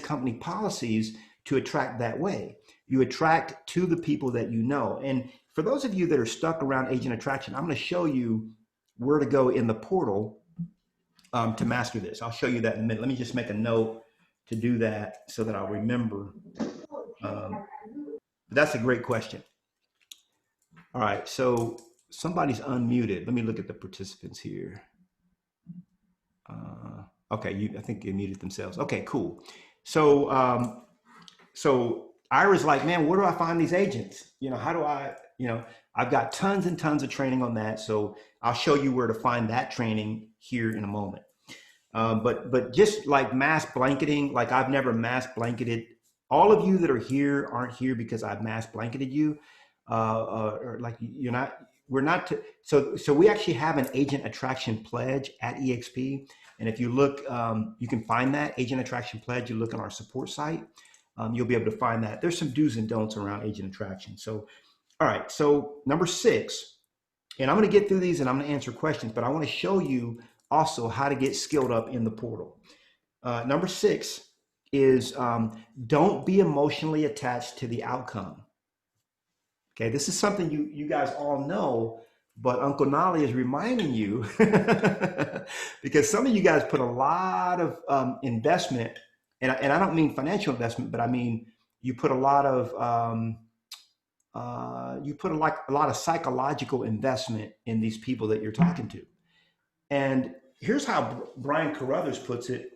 company policies to attract that way. You attract to the people that you know. And for those of you that are stuck around agent attraction, I'm going to show you where to go in the portal to master this. I'll show you that in a minute. Let me just make a note to do that so that I'll remember. That's a great question. All right, so somebody's unmuted. Let me look at the participants here. Okay, I think they muted themselves. Okay, cool. So Ira's like, man, where do I find these agents? How do I, I've got tons and tons of training on that. So I'll show you where to find that training here in a moment. But just like mass blanketing, like I've never mass blanketed. All of you that are here aren't here because I've mass blanketed you. Or like so we actually have an agent attraction pledge at eXp. And if you look, you can find that agent attraction pledge. You look on our support site. You'll be able to find that. There's some do's and don'ts around agent attraction. So, all right. So number 6, and I'm going to get through these and I'm going to answer questions, but I want to show you also how to get skilled up in the portal. Number 6 is don't be emotionally attached to the outcome. Okay. This is something you guys all know, but Uncle Knolly is reminding you because some of you guys put a lot of investment. And I don't mean financial investment, but I mean you put a lot of psychological investment in these people that you're talking to, and here's how Brian Carruthers puts it,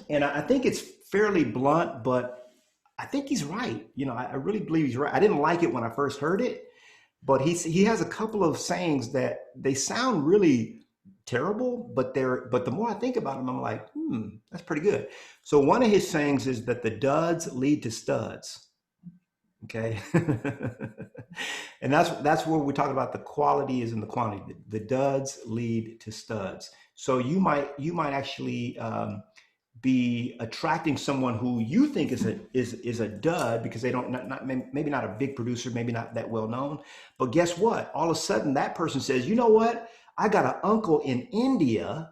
and I think it's fairly blunt, but I think he's right. You know, I really believe he's right. I didn't like it when I first heard it, but he has a couple of sayings that they sound really terrible, but the more I think about them, I'm like, that's pretty good. So one of his sayings is that the duds lead to studs. Okay. And that's where we talk about the quality is in the quantity. The duds lead to studs. So you might actually be attracting someone who you think is a dud because they don't maybe not a big producer, maybe not that well known, but guess what? All of a sudden that person says, you know what? I got an uncle in India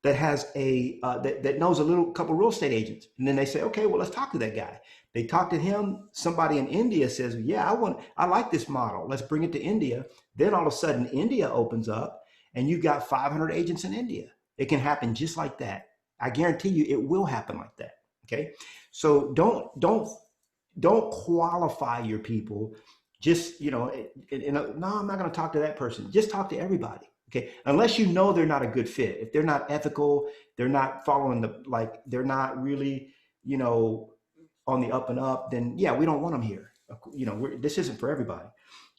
that has that knows a couple real estate agents, and then they say, okay, well, let's talk to that guy. They talk to him. Somebody in India says, yeah, I like this model. Let's bring it to India. Then all of a sudden, India opens up, and you've got 500 agents in India. It can happen just like that. I guarantee you, it will happen like that. Okay, so don't qualify your people. Just no, I'm not going to talk to that person. Just talk to everybody. Okay, unless you know they're not a good fit. If they're not ethical, they're not following they're not really, on the up and up, then yeah, we don't want them here. This isn't for everybody.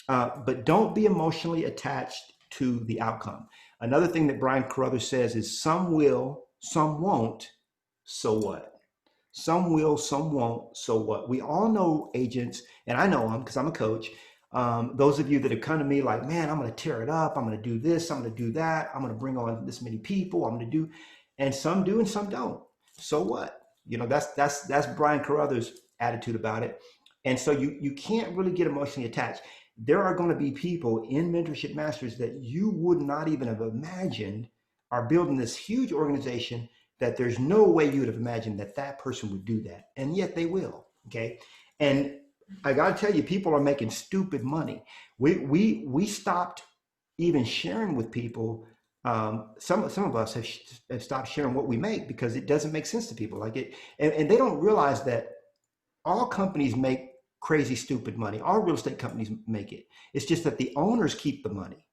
But don't be emotionally attached to the outcome. Another thing that Brian Carruthers says is some will, some won't, so what? Some will, some won't, so what? We all know agents, and I know them because I'm a coach. Those of you that have come to me like, man, I'm going to tear it up. I'm going to do this. I'm going to do that. I'm going to bring on this many people. I'm going to do, and some do and some don't. So what? That's Brian Carruthers' attitude about it. And so you can't really get emotionally attached. There are going to be people in Mentorship Masters that you would not even have imagined are building this huge organization that there's no way you would have imagined that person would do that. And yet they will. Okay. And I got to tell you, people are making stupid money. We stopped even sharing with people. Some of us have stopped sharing what we make because it doesn't make sense to people like it. And they don't realize that all companies make crazy, stupid money. All real estate companies make it. It's just that the owners keep the money.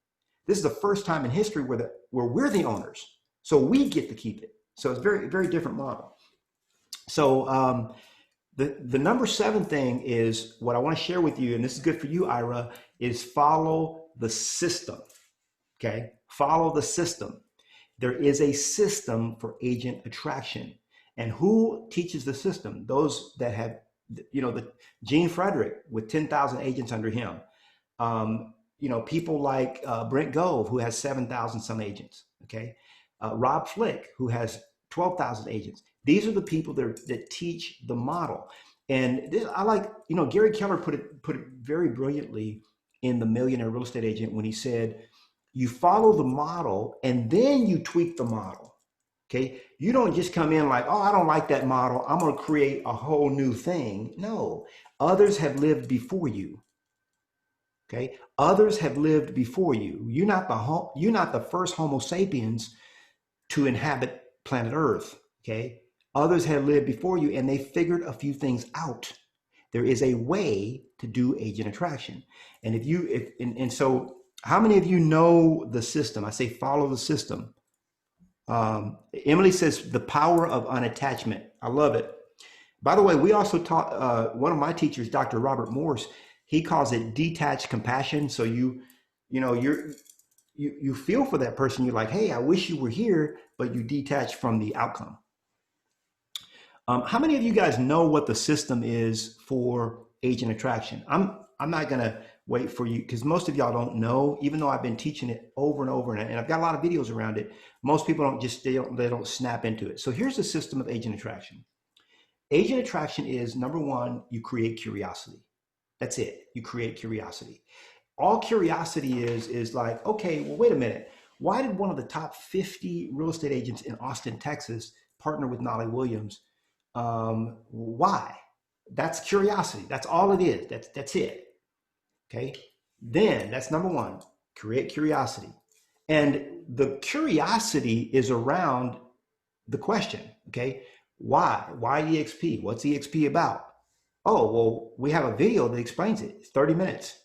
This is the first time in history where we're the owners. So we get to keep it. So it's very, very different model. So, the number 7 thing is what I want to share with you, and this is good for you, Ira, is follow the system. Okay, follow the system. There is a system for agent attraction, and who teaches the system? Those that have, the Gene Frederick with 10,000 agents under him. People like Brent Gove, who has 7,000 some agents. Okay, Rob Flick, who has 12,000 agents. These are the people that teach the model. And I like, Gary Keller put it very brilliantly in The Millionaire Real Estate Agent when he said, you follow the model and then you tweak the model. Okay. You don't just come in like, oh, I don't like that model, I'm going to create a whole new thing. No, others have lived before you. Okay. Others have lived before you. You're not the first Homo sapiens to inhabit planet Earth. Okay. Others have lived before you and they figured a few things out. There is a way to do agent attraction. And so how many of you know the system? I say, follow the system. Emily says the power of unattachment. I love it. By the way, we also taught, one of my teachers, Dr. Robert Morse, he calls it detached compassion. So you feel for that person. You're like, hey, I wish you were here, but you detach from the outcome. How many of you guys know what the system is for agent attraction? I'm not going to wait for you because most of y'all don't know, even though I've been teaching it over and over, and I've got a lot of videos around it. Most people they don't snap into it. So here's the system of agent attraction. Agent attraction is, number 1, you create curiosity. That's it. You create curiosity. All curiosity is like, okay, well, wait a minute. Why did one of the top 50 real estate agents in Austin, Texas partner with Knolly Williams? Why? That's curiosity. That's all it is. That's it. Okay. Then that's number 1, create curiosity. And the curiosity is around the question. Okay. Why eXp? What's eXp about? Oh, well, we have a video that explains it. It's 30 minutes.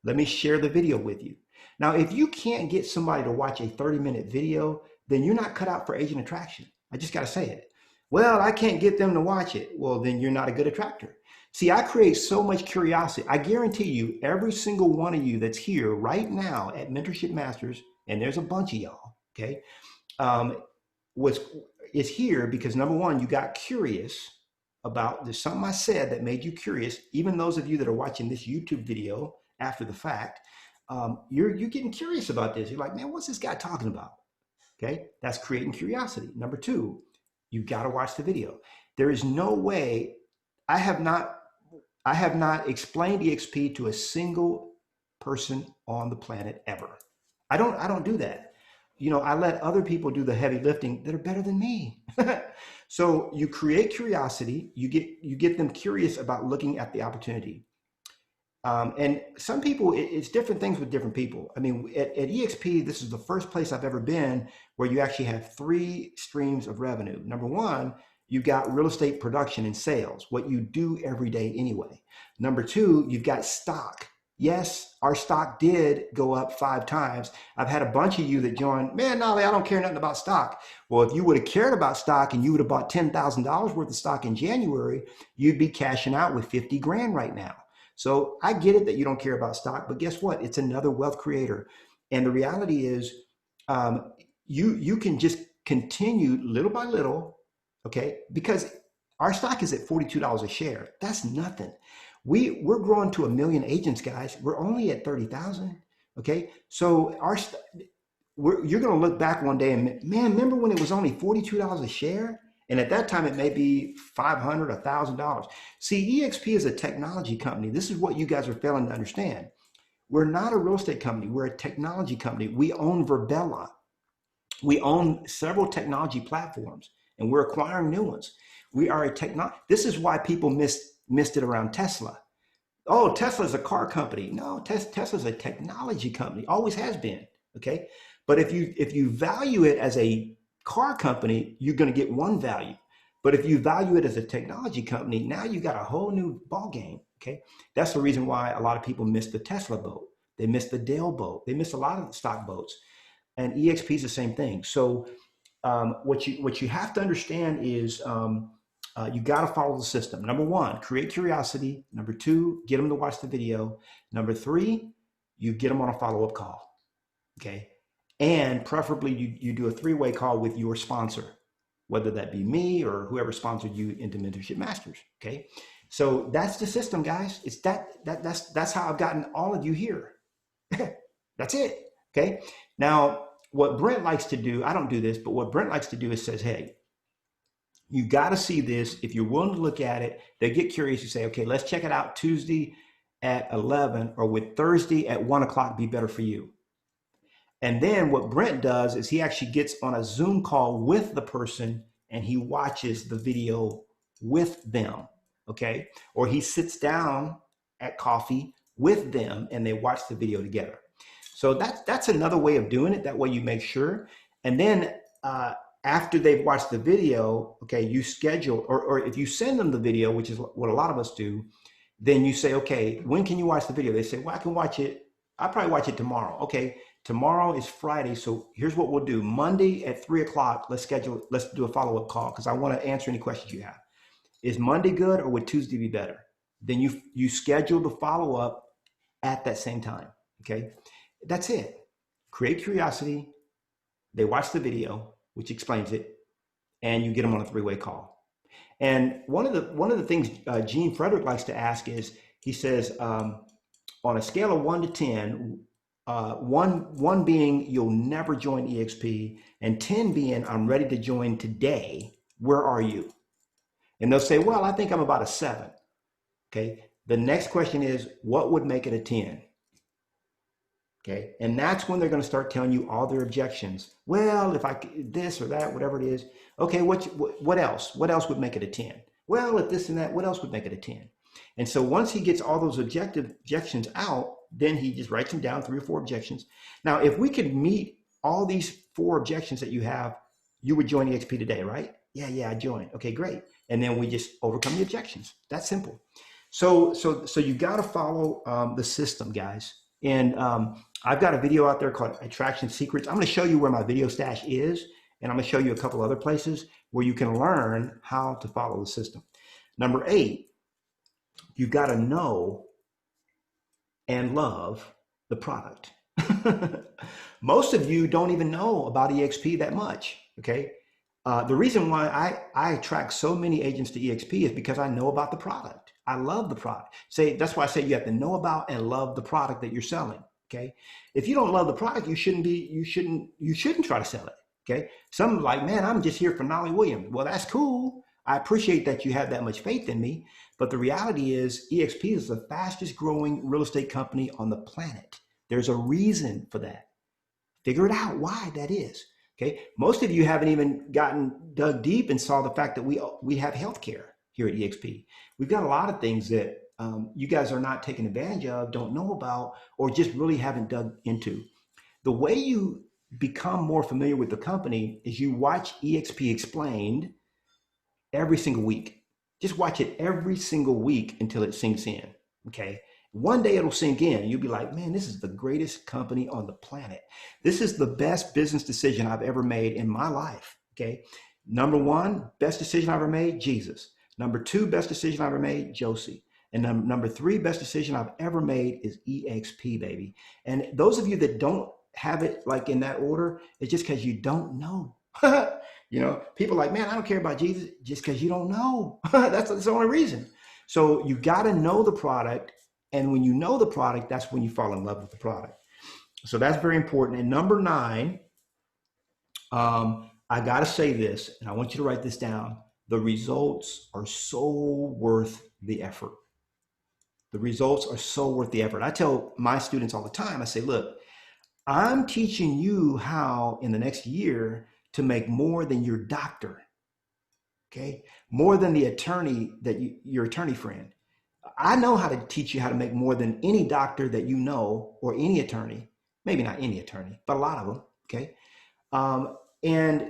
Let me share the video with you. Now, if you can't get somebody to watch a 30-minute video, then you're not cut out for agent attraction. I just got to say it. Well, I can't get them to watch it. Well, then you're not a good attractor. See, I create so much curiosity. I guarantee you, every single one of you that's here right now at Mentorship Masters, and there's a bunch of y'all, okay, is here because number one, you got curious about there's something I said that made you curious. Even those of you that are watching this YouTube video after the fact, you're getting curious about this. You're like, man, what's this guy talking about? Okay, that's creating curiosity. Number two, you got to watch the video. There is no way I have not explained eXp to a single person on the planet ever. I don't do that. You know, I let other people do the heavy lifting that are better than me. So you create curiosity, you get them curious about looking at the opportunity. And some people, it's different things with different people. I mean, at eXp, this is the first place I've ever been where you actually have 3 streams of revenue. Number one, you've got real estate production and sales, what you do every day anyway. Number two, you've got stock. Yes, our stock did go up 5 times. I've had a bunch of you that joined, man, Knolly, I don't care nothing about stock. Well, if you would have cared about stock and you would have bought $10,000 worth of stock in January, you'd be cashing out with 50 grand right now. So I get it that you don't care about stock, but guess what? It's another wealth creator. And the reality is you can just continue little by little, okay? Because our stock is at $42 a share. That's nothing. We're growing to 1 million agents, guys. We're only at 30,000, okay? So you're going to look back one day and, man, remember when it was only $42 a share? And at that time, it may be $500, $1,000. See, eXp is a technology company. This is what you guys are failing to understand. We're not a real estate company. We're a technology company. We own Verbella. We own several technology platforms, and we're acquiring new ones. We are a technology. This is why people missed it around Tesla. Oh, Tesla's a car company. No, Tesla's a technology company. Always has been. Okay, but if you value it as a car company, you're going to get one value. But if you value it as a technology company, now you got a whole new ball game. Okay, that's the reason why a lot of people miss the Tesla boat. They miss the Dell boat. They miss a lot of the stock boats. And eXp is the same thing. So what you have to understand is you got to follow the system. Number one, create curiosity. Number two, get them to watch the video. Number three, you get them on a follow-up call. Okay. And preferably you do a 3-way call with your sponsor, whether that be me or whoever sponsored you into Mentorship Masters. Okay. So that's the system, guys. It's that's how I've gotten all of you here. That's it. Okay. Now, what Brent likes to do, I don't do this, but what Brent likes to do is says, hey, you got to see this. If you're willing to look at it, they get curious. You say, okay, let's check it out Tuesday at 11, or would Thursday at 1 o'clock be better for you? And then what Brent does is he actually gets on a Zoom call with the person and he watches the video with them, okay? Or he sits down at coffee with them and they watch the video together. So that's another way of doing it. That way you make sure. And then after they've watched the video, okay, you schedule, or if you send them the video, which is what a lot of us do, then you say, okay, when can you watch the video? They say, well, I can watch it. I'll probably watch it tomorrow. Okay, tomorrow is Friday. So here's what we'll do. Monday at 3 o'clock, let's do a follow-up call because I want to answer any questions you have. Is Monday good or would Tuesday be better? Then you schedule the follow-up at that same time, okay? That's it. Create curiosity. They watch the video, which explains it, and you get them on a 3-way call. And one of the things Gene Frederick likes to ask is, he says, on a scale of 1 to 10, one being you'll never join eXp, and 10 being I'm ready to join today, where are you? And they'll say, well, I think I'm about a 7. Okay. The next question is, what would make it a 10? Okay. And that's when they're going to start telling you all their objections. Well, if I this or that, whatever it is. Okay. What else? What else would make it a 10? Well, if this and that, what else would make it a 10? And so once he gets all those objections out, then he just writes them down, 3 or 4 objections. Now, if we could meet all these 4 objections that you have, you would join eXp today, right? Yeah, I joined. Okay, great. And then we just overcome the objections. That's simple. So you got to follow the system, guys. And I've got a video out there called Attraction Secrets. I'm going to show you where my video stash is, and I'm going to show you a couple other places where you can learn how to follow the system. Number 8, you got to know and love the product. Most of you don't even know about eXp that much, okay? The reason why I attract so many agents to eXp is because I know about the product. I love the product. That's why I say you have to know about and love the product that you're selling, okay? If you don't love the product, you shouldn't try to sell it, okay? Some like, man, I'm just here for Knolly Williams. Well, that's cool. I appreciate that you have that much faith in me, but the reality is eXp is the fastest growing real estate company on the planet. There's a reason for that. Figure it out why that is. Okay, most of you haven't even dug deep and saw the fact that we have healthcare here at eXp. We've got a lot of things that you guys are not taking advantage of, don't know about, or just really haven't dug into. The way you become more familiar with the company is you watch eXp Explained every single week. Just watch it every single week until it sinks in. Okay. One day it'll sink in. You'll be like, man, this is the greatest company on the planet. This is the best business decision I've ever made in my life, okay? Number 1, best decision I ever made, Jesus. Number 2, best decision I ever made, Josie. And number 3, best decision I've ever made is eXp, baby. And those of you that don't have it like in that order, it's just because you don't know. You know, people are like, man, I don't care about Jesus, just because you don't know. That's the only reason. So you got to know the product. And when you know the product, that's when you fall in love with the product. So that's very important. And number 9, I got to say this, and I want you to write this down. The results are so worth the effort. The results are so worth the effort. I tell my students all the time, I say, look, I'm teaching you how in the next year to make more than your doctor, okay? More than the attorney your attorney friend. I know how to teach you how to make more than any doctor that you know, or any attorney, maybe not any attorney, but a lot of them, okay? And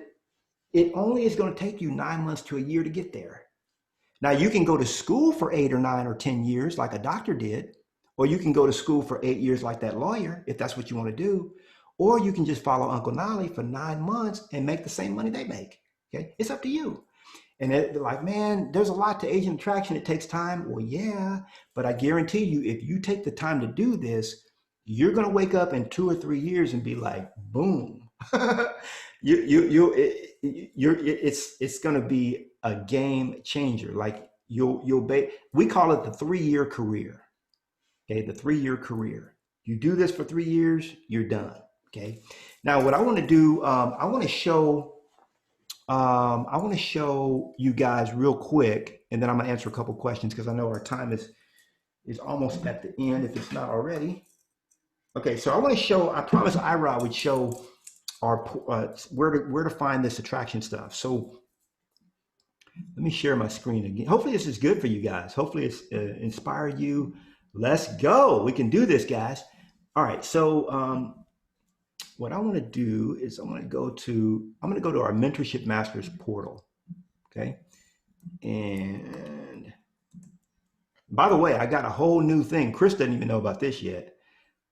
it only is going to take you 9 months to a year to get there. Now, you can go to school for 8 or 9 or 10 years like a doctor did, or you can go to school for 8 years like that lawyer, if that's what you want to do, or you can just follow Uncle Knolly for 9 months and make the same money they make, okay? It's up to you. And they're like, man, there's a lot to agent attraction. It takes time. Well, yeah, but I guarantee you, if you take the time to do this, you're going to wake up in 2 or 3 years and be like, boom. It's going to be a game changer. Like we call it the 3-year career. Okay, the 3-year career. You do this for 3 years, you're done. Okay. Now, what I want to do, I want to show you guys real quick, and then I'm going to answer a couple questions because I know our time is almost at the end if it's not already. Okay, so I want to show. I promised Ira I would show our where to find this attraction stuff. So let me share my screen again. Hopefully this is good for you guys. Hopefully it's inspired you. Let's go. We can do this, guys. All right. So what I want to do is I'm going to go to our Mentorship Masters portal. Okay. And by the way, I got a whole new thing. Chris doesn't even know about this yet,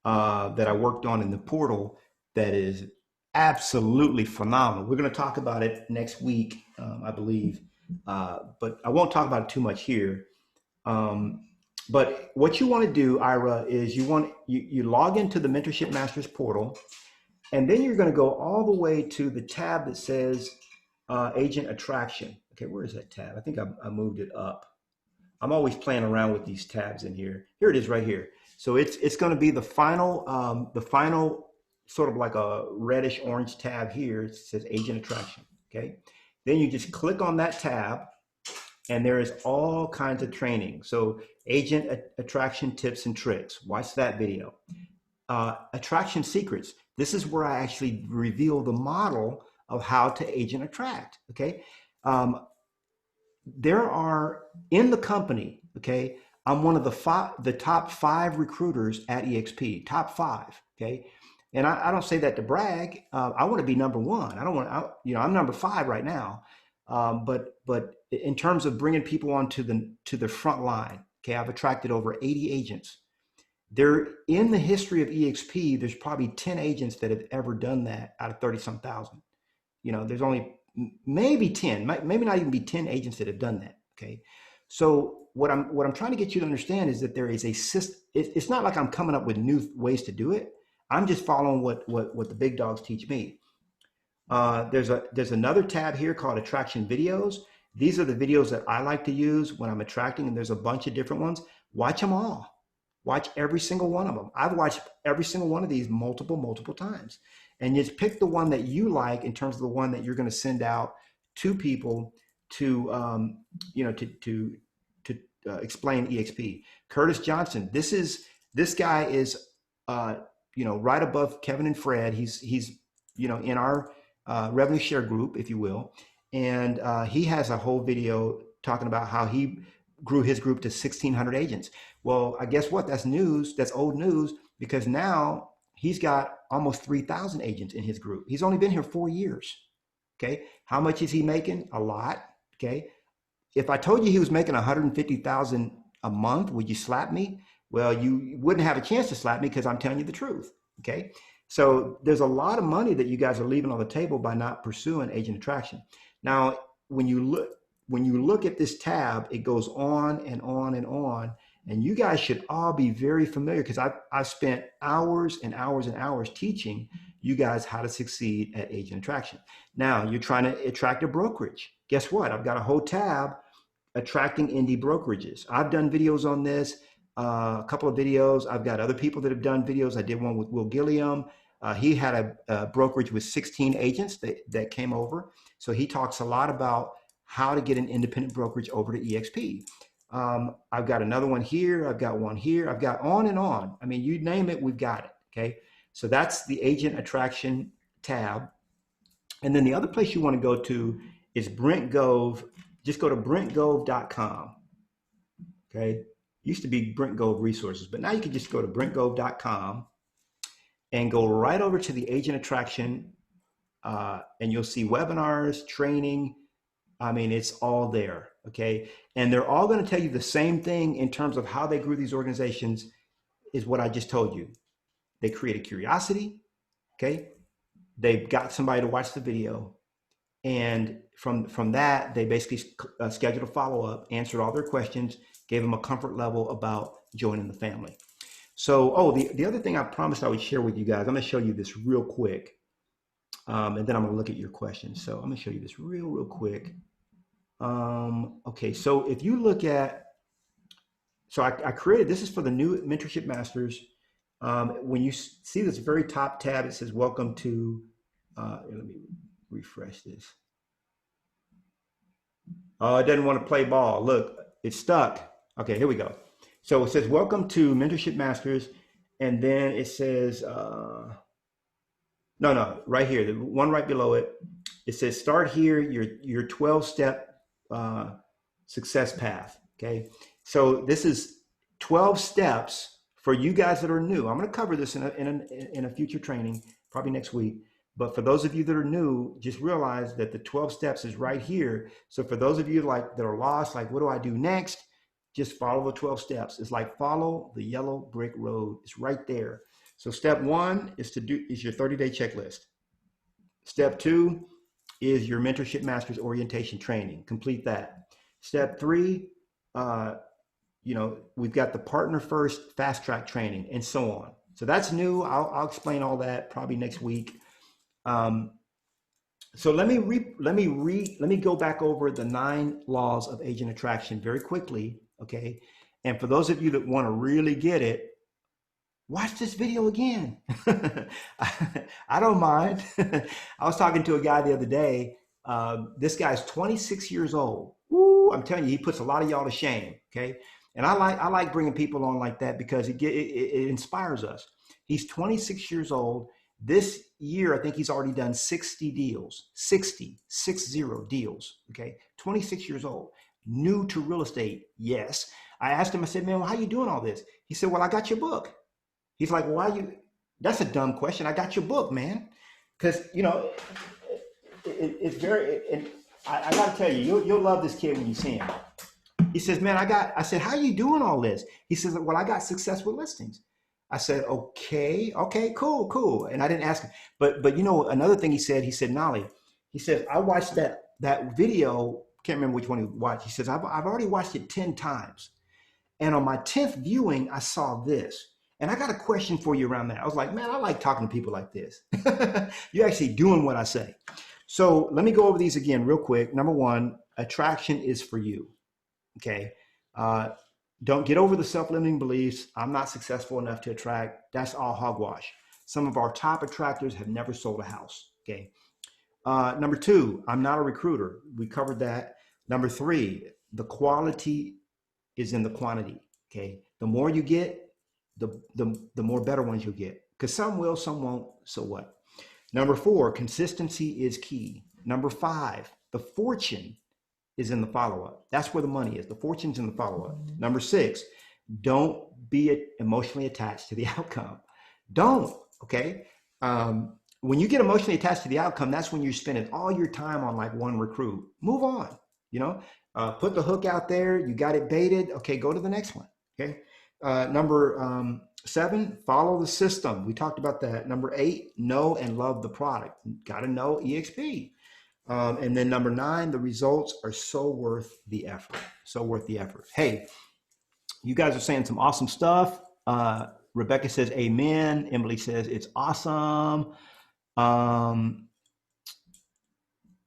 that I worked on in the portal that is absolutely phenomenal. We're going to talk about it next week, I believe, but I won't talk about it too much here. But what you want to do, Ira, is you log into the Mentorship Masters portal, and then you're going to go all the way to the tab that says Agent Attraction. Okay, where is that tab? I think I moved it up. I'm always playing around with these tabs in here. Here it is right here. So it's going to be the final sort of like a reddish orange tab here. It says Agent Attraction. Okay. Then you just click on that tab, and there is all kinds of training. So Agent Attraction Tips and Tricks. Watch that video. Attraction Secrets. This is where I actually reveal the model of how to agent attract. Okay. There are in the company, okay, I'm one of the top 5 recruiters at eXp, top 5, okay? And I don't say that to brag. I want to be number 1. I don't want to, I'm number 5 right now. But in terms of bringing people onto the front line, okay, I've attracted over 80 agents. There, in the history of eXp, there's probably 10 agents that have ever done that out of 30 some thousand. You know, there's only maybe 10, maybe not even be 10 agents that have done that. Okay. So what I'm trying to get you to understand is that there is a system. It's not like I'm coming up with new ways to do it. I'm just following what the big dogs teach me. There's another tab here called attraction videos. These are the videos that I like to use when I'm attracting, and there's a bunch of different ones. Watch them all. Watch every single one of them. I've watched every single one of these multiple times. And just pick the one that you like in terms of the one that you're going to send out to people to, explain eXp. Curtis Johnson. This guy is, right above Kevin and Fred. He's in our revenue share group, if you will. And he has a whole video talking about how he grew his group to 1,600 agents. Well, I guess what? That's news. That's old news, because now he's got almost 3,000 agents in his group. He's only been here 4 years. Okay. How much is he making? A lot. Okay. If I told you he was making 150,000 a month, would you slap me? Well, you wouldn't have a chance to slap me because I'm telling you the truth. Okay. So there's a lot of money that you guys are leaving on the table by not pursuing agent attraction. Now, when you look at this tab, it goes on and on and on. And you guys should all be very familiar, because I've spent hours and hours and hours teaching you guys how to succeed at agent attraction. Now, you're trying to attract a brokerage. Guess what? I've got a whole tab, attracting indie brokerages. I've done videos on this, a couple of videos. I've got other people that have done videos. I did one with Will Gilliam. He had a brokerage with 16 agents that came over. So he talks a lot about how to get an independent brokerage over to eXp. I've got another one here. I've got one here. I've got on and on. I mean, you name it, we've got it. Okay. So that's the agent attraction tab. And then the other place you want to go to is Brent Gove. Just go to brentgove.com. Okay. Used to be Brent Gove Resources, but now you can just go to brentgove.com and go right over to the agent attraction, and you'll see webinars, training. I mean, it's all there. Okay. And they're all going to tell you the same thing in terms of how they grew these organizations, is what I just told you. They created curiosity. Okay. They've got somebody to watch the video. And from that, they basically scheduled a follow-up, answered all their questions, gave them a comfort level about joining the family. So, the other thing I promised I would share with you guys, I'm going to show you this real quick. And then I'm going to look at your questions. So I'm going to show you this real quick. Okay, so if you look at, so I created, this is for the new Mentorship Masters. When you see this very top tab, it says, welcome to, let me refresh this. Oh, it doesn't want to play ball. Look, it's stuck. Okay, here we go. So it says, welcome to Mentorship Masters. And then it says, no, right here, the one right below it, it says, start here, your 12-step success path. Okay. So this is 12 steps for you guys that are new. I'm going to cover this in a future training, probably next week. But for those of you that are new, just realize that the 12 steps is right here. So for those of you that are lost, like, what do I do next? Just follow the 12 steps. It's like follow the yellow brick road. It's right there. So step 1 is your 30-day checklist. Step 2 is your Mentorship Masters orientation training. Complete that. Step 3, we've got the Partner First Fast Track training, and so on. So that's new. I'll explain all that probably next week. So let me go back over the 9 laws of agent attraction very quickly. Okay. And for those of you that want to really get it, watch this video again. I don't mind. I was talking to a guy the other day. This guy's 26 years old. Woo, I'm telling you, he puts a lot of y'all to shame. Okay. And I like bringing people on like that because it inspires us. He's 26 years old. This year, I think he's already done 60 deals, 60 deals. Okay. 26 years old, new to real estate. Yes. I asked him, I said, man, well, how you doing all this? He said, well, I got your book. He's like, that's a dumb question. I got your book, man. Because, it's very, and I got to tell you, you'll love this kid when you see him. He says, man, I said, how are you doing all this? He says, well, I got successful listings. I said, okay, cool. And I didn't ask him. But you know, another thing he said, Nolly, he said, I watched that video, can't remember which one he watched. He says, I've already watched it 10 times. And on my 10th viewing, I saw this. And I got a question for you around that. I was like, man, I like talking to people like this. You're actually doing what I say. So let me go over these again real quick. Number one, attraction is for you. Okay. Don't get over the self-limiting beliefs. I'm not successful enough to attract. That's all hogwash. Some of our top attractors have never sold a house. Okay. Number two, I'm not a recruiter. We covered that. Number three, the quality is in the quantity. Okay. The more you get, the more better ones you'll get. Because some will, some won't. So what? Number four, consistency is key. Number five, the fortune is in the follow-up. That's where the money is. The fortune's in the follow-up. Number six, don't be emotionally attached to the outcome. Don't, okay? When you get emotionally attached to the outcome, that's when you're spending all your time on like one recruit. Move on, you know? Put the hook out there. You got it baited. Okay, go to the next one, okay? Number seven, follow the system. We talked about that. Number eight, know and love the product. Got to know eXp. And then number nine, the results are so worth the effort. So worth the effort. Hey, you guys are saying some awesome stuff. Rebecca says, amen. Emily says, it's awesome.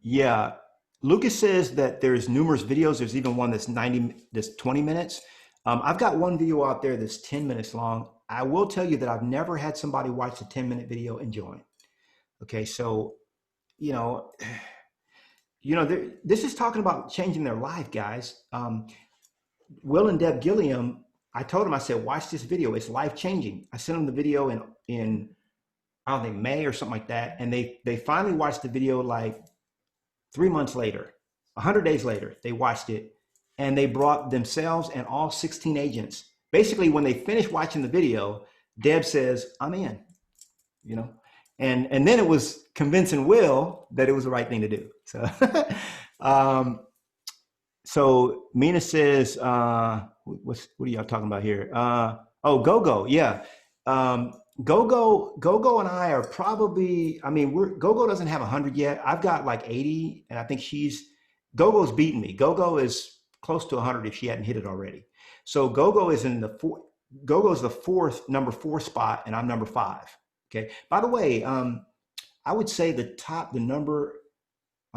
Yeah. Lucas says that there's numerous videos. There's even one that's 20 minutes. I've got one video out there that's 10 minutes long. I will tell you that I've never had somebody watch the 10-minute video and join. Okay. So, this is talking about changing their life, guys. Will and Deb Gilliam, I told them, I said, watch this video. It's life-changing. I sent them the video in I don't think May or something like that. And they finally watched the video like 3 months later, 100 days later, they watched it and they brought themselves and all 16 agents. Basically, when they finished watching the video, Deb says, I'm in, And then it was convincing Will that it was the right thing to do. So, so Mina says, what are y'all talking about here? GoGo, yeah. GoGo and I are probably, GoGo doesn't have 100 yet. I've got like 80, and I think GoGo's beating me. GoGo is close to 100 if she hadn't hit it already. So GoGo is GoGo's the number four spot, and I'm number 5. Okay. By the way, I would say I'm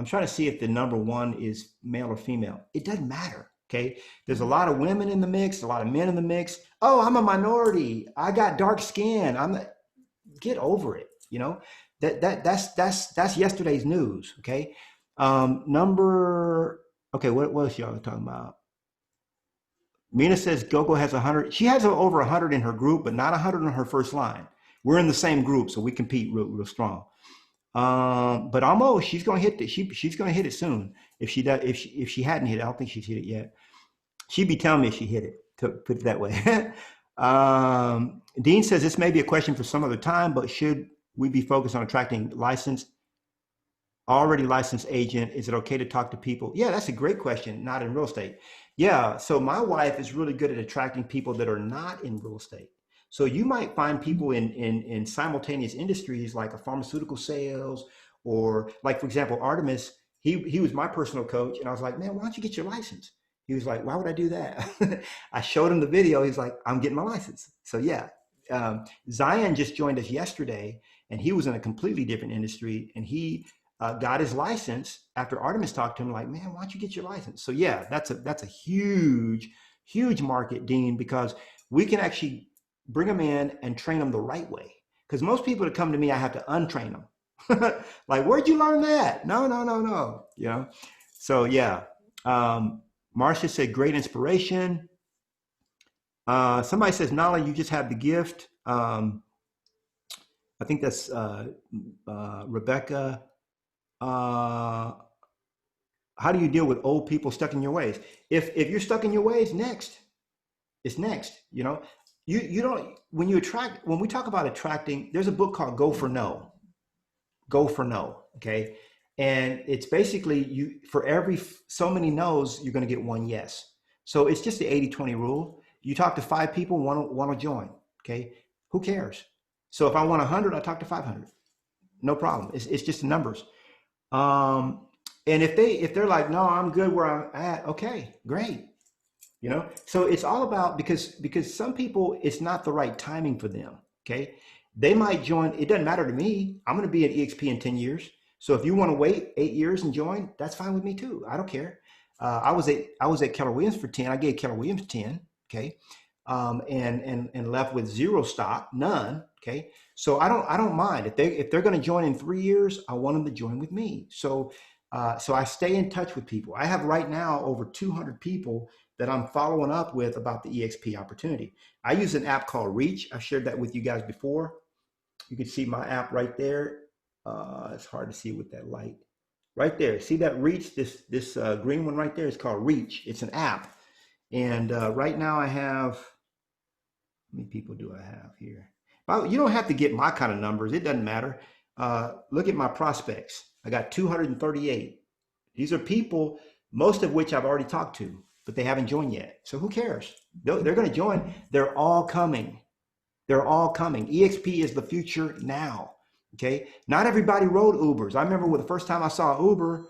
trying to see if the number 1 is male or female. It doesn't matter. Okay. There's a lot of women in the mix, a lot of men in the mix. Oh, I'm a minority. I got dark skin. Get over it. That's yesterday's news. Okay. What else y'all talking about? Mina says GoGo has 100. She has over 100 in her group, but not 100 on her first line. We're in the same group, so we compete real strong. But almost, she's going to hit it. She's going to hit it soon. If she does, if she hadn't hit it, I don't think she's hit it yet. She'd be telling me if she hit it. To put it that way. Dean says this may be a question for some other time, but should we be focused on attracting already licensed agent? Is it okay to talk to people? Yeah, that's a great question. Not in real estate. Yeah. So my wife is really good at attracting people that are not in real estate. So you might find people in simultaneous industries like a pharmaceutical sales, or like, for example, Artemis, he was my personal coach. And I was like, man, why don't you get your license? He was like, why would I do that? I showed him the video. He's like, I'm getting my license. So yeah, Zion just joined us yesterday, and he was in a completely different industry, and he got his license after Artemis talked to him, like, man, why don't you get your license? So yeah, that's a huge market, Dean, because we can actually bring them in and train them the right way. Because most people that come to me, I have to untrain them. Like, where'd you learn that? No. So yeah. Marcia said, great inspiration. Somebody says, Nolly, you just have the gift. I think that's Rebecca. How do you deal with old people stuck in your ways? If you're stuck in your ways, it's next. You don't, when we talk about attracting, there's a book called Go for No. Okay. And it's basically for every so many no's, you're going to get one yes. So it's just the 80-20 rule. You talk to 5 people, one will join. Okay. Who cares? So if I want 100, I talk to 500. No problem. It's just the numbers. And if they're like, no, I'm good where I'm at. Okay, great. You know, so it's all about because some people, it's not the right timing for them. Okay, they might join. It doesn't matter to me. I'm going to be at eXp in 10 years. So if you want to wait 8 years and join, that's fine with me too. I don't care. I was at Keller Williams for 10. I gave Keller Williams 10. Okay, and left with zero stock, none. Okay, so I don't mind if they're going to join in 3 years. I want them to join with me. So I stay in touch with people. I have right now over 200 people that I'm following up with about the eXp opportunity. I use an app called Reach. I've shared that with you guys before. You can see my app right there. It's hard to see with that light. Right there. See that Reach? This green one right there is called Reach. It's an app. And right now I have, how many people do I have here? Well, you don't have to get my kind of numbers. It doesn't matter. Look at my prospects. I got 238. These are people, most of which I've already talked to, but they haven't joined yet. So who cares? They're going to join. They're all coming. They're all coming. eXp is the future now. Okay. Not everybody rode Ubers. I remember when the first time I saw Uber,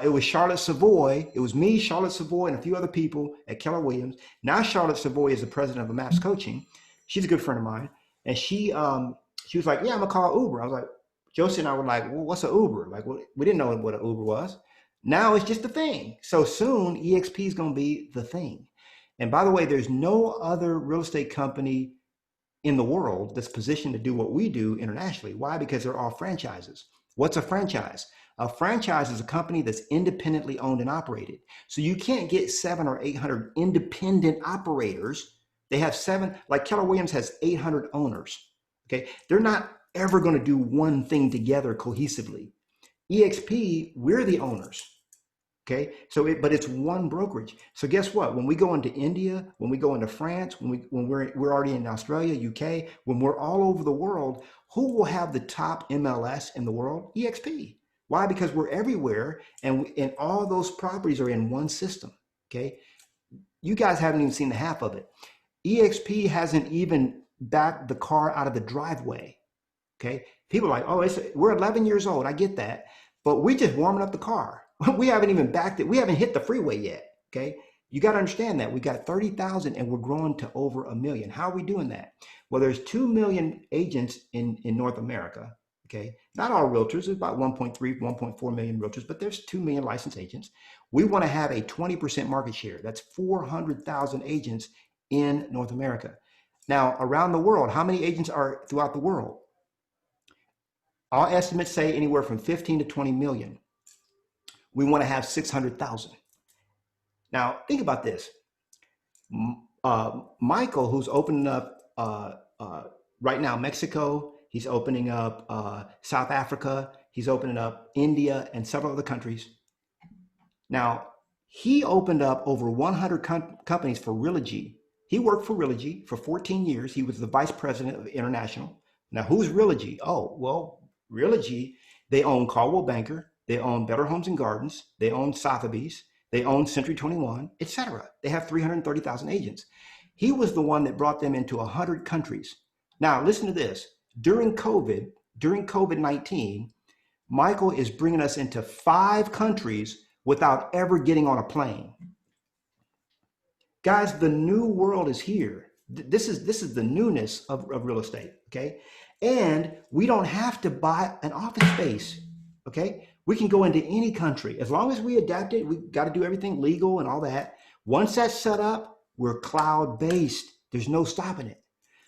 it was Charlotte Savoy. It was me, Charlotte Savoy, and a few other people at Keller Williams. Now Charlotte Savoy is the president of MAPS Coaching. She's a good friend of mine. And she was like, yeah, I'm going to call Uber. I was like, Josie and I were like, well, what's an Uber? Like, we didn't know what an Uber was. Now it's just a thing. So soon eXp is going to be the thing. And by the way, there's no other real estate company in the world that's positioned to do what we do internationally. Why? Because they're all franchises. What's a franchise? A franchise is a company that's independently owned and operated. So you can't get 700 or 800 independent operators. They have 7, like Keller Williams has 800 owners. Okay. They're not ever going to do one thing together cohesively. eXp, we're the owners. Okay. So but it's one brokerage. So guess what? When we go into India, when we go into France, when we're already in Australia, UK, when we're all over the world, who will have the top MLS in the world? eXp. Why? Because we're everywhere, and all those properties are in one system. Okay. You guys haven't even seen the half of it. eXp hasn't even backed the car out of the driveway. Okay. People are like, oh, we're 11 years old. I get that. But we're just warming up the car. We haven't even backed it. We haven't hit the freeway yet. Okay. You got to understand that we got 30,000 and we're growing to over 1 million. How are we doing that? Well, there's 2 million agents in North America. Okay. Not all realtors. There's about 1.3, 1.4 million realtors, but there's 2 million licensed agents. We want to have a 20% market share. That's 400,000 agents in North America. Now, around the world, how many agents are throughout the world? All estimates say anywhere from 15 to 20 million. We want to have 600,000. Now, think about this. Michael, who's opening up right now Mexico, he's opening up South Africa, he's opening up India and several other countries. Now, he opened up over 100 companies for Realogy. He worked for Realogy for 14 years. He was the vice president of International. Now, who's Realogy? Oh, well, Realogy, they own Caldwell Banker, they own Better Homes and Gardens, they own Sotheby's, they own Century 21, etc. They have 330,000 agents. He was the one that brought them into 100 countries. Now, listen to this. During COVID-19, Michael is bringing us into 5 countries without ever getting on a plane. Guys, the new world is here. This is the newness of real estate, okay? And we don't have to buy an office space, okay? We can go into any country. As long as we adapt it, we got to do everything legal and all that. Once that's set up, we're cloud-based. There's no stopping it.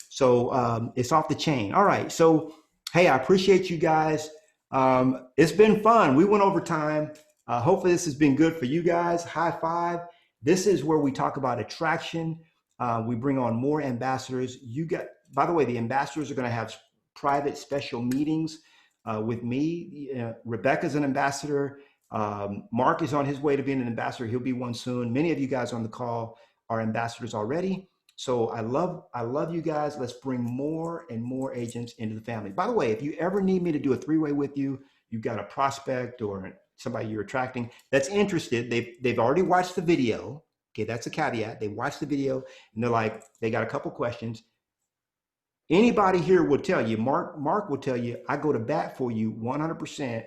So it's off the chain. All right. So, hey, I appreciate you guys. It's been fun. We went over time. Hopefully this has been good for you guys. High five. This is where we talk about attraction. We bring on more ambassadors. By the way, the ambassadors are going to have private special meetings with me. Rebecca's an ambassador. Mark is on his way to being an ambassador. He'll be one soon. Many of you guys on the call are ambassadors already. So I love you guys. Let's bring more and more agents into the family. By the way, if you ever need me to do a 3-way with you, you've got a prospect or somebody you're attracting that's interested. They've already watched the video. Okay, that's a caveat. They watched the video and they're like, they got a couple questions. Anybody here will tell you, Mark will tell you, I go to bat for you 100%,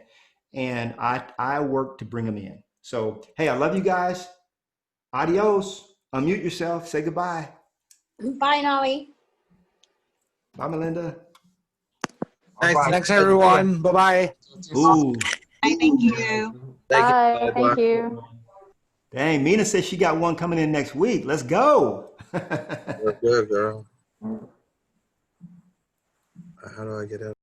and I work to bring them in. So, hey, I love you guys. Adios. Unmute yourself. Say goodbye. Bye, Nolly. Bye, Melinda. Thanks everyone. Bye-bye. Ooh, Bye, thank you. Bye. Thank you. dang. Mina says she got one coming in next week. Let's go. We're good, girl. How do I get out?